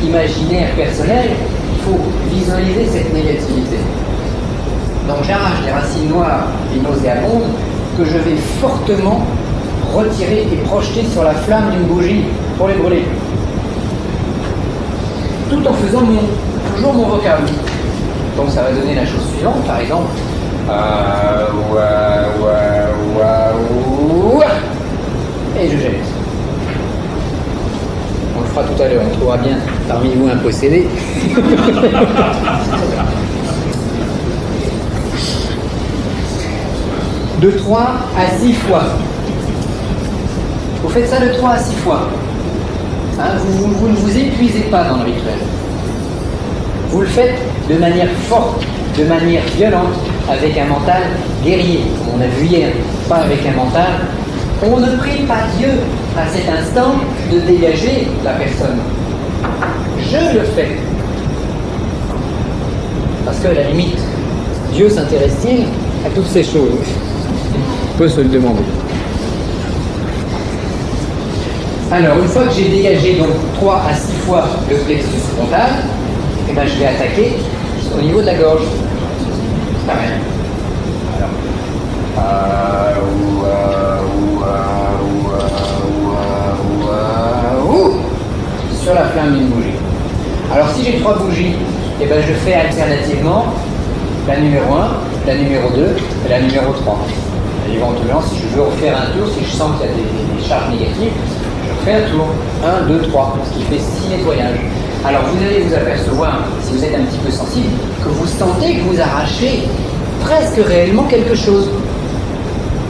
imaginaire personnel, il faut visualiser cette négativité. Donc j'arrache des racines noires et nauséabondes que je vais fortement retirer et projeter sur la flamme d'une bougie pour les brûler. Tout en faisant toujours mon vocable. Donc ça va donner la chose suivante, par exemple. Et je jette. On le fera tout à l'heure, on trouvera bien parmi vous un possédé. De 3 à 6 fois. Vous faites ça de 3 à 6 fois. Hein, vous ne vous épuisez pas dans le rituel. Vous le faites de manière forte, de manière violente, avec un mental guerrier, comme on a vu hier, pas avec un mental. On ne prie pas Dieu à cet instant de dégager la personne. Je le fais. Parce que à la limite, Dieu s'intéresse-t-il à toutes ces choses? On peut se le demander. Alors, une fois que j'ai dégagé donc 3 à 6 fois le plexus frontal, eh ben, je vais attaquer au niveau de la gorge. Pareil. Sur la flamme d'une bougie. Alors si j'ai 3 bougies, eh ben, je fais alternativement la numéro 1, la numéro 2 et la numéro 3. Et éventuellement, si je veux refaire un tour, si je sens qu'il y a des charges négatives, je fais un tour. 1, 2, 3, ce qui fait 6 nettoyages. Alors vous allez vous apercevoir, si vous êtes un petit peu sensible, que vous sentez que vous arrachez presque réellement quelque chose.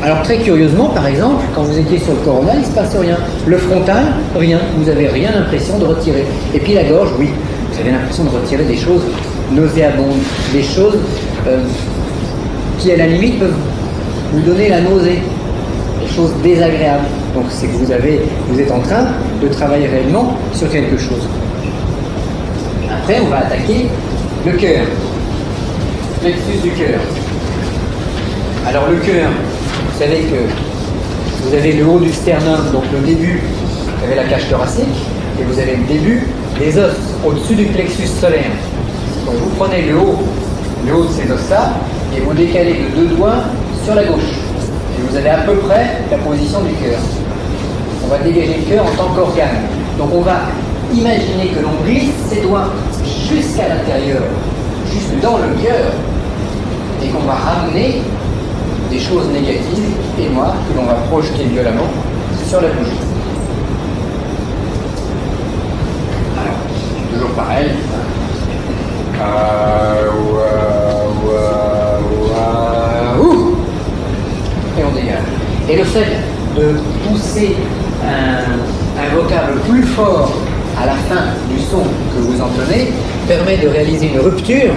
Alors très curieusement, par exemple, quand vous étiez sur le coronal, il ne se passe rien. Le frontal, rien. Vous n'avez rien l'impression de retirer. Et puis la gorge, oui. Vous avez l'impression de retirer des choses nauséabondes, des choses qui à la limite peuvent vous donner la nausée, des choses désagréables. Donc c'est que vous êtes en train de travailler réellement sur quelque chose. Après, on va attaquer le cœur, plexus du cœur. Alors le cœur, vous savez que vous avez le haut du sternum, donc le début, vous avez la cage thoracique, et vous avez le début des os au-dessus du plexus solaire. Donc vous prenez le haut de ces os-là, et vous décalez de 2 doigts sur la gauche. Et vous avez à peu près la position du cœur. On va dégager le cœur en tant qu'organe. Donc on va imaginer que l'on glisse ses doigts jusqu'à l'intérieur, juste dans le cœur, et qu'on va ramener des choses négatives et noires que l'on va projeter violemment sur la bougie. Alors, toujours pareil. Et on dégage. Et le fait de pousser un vocable plus fort à la fin du son que vous entendez permet de réaliser une rupture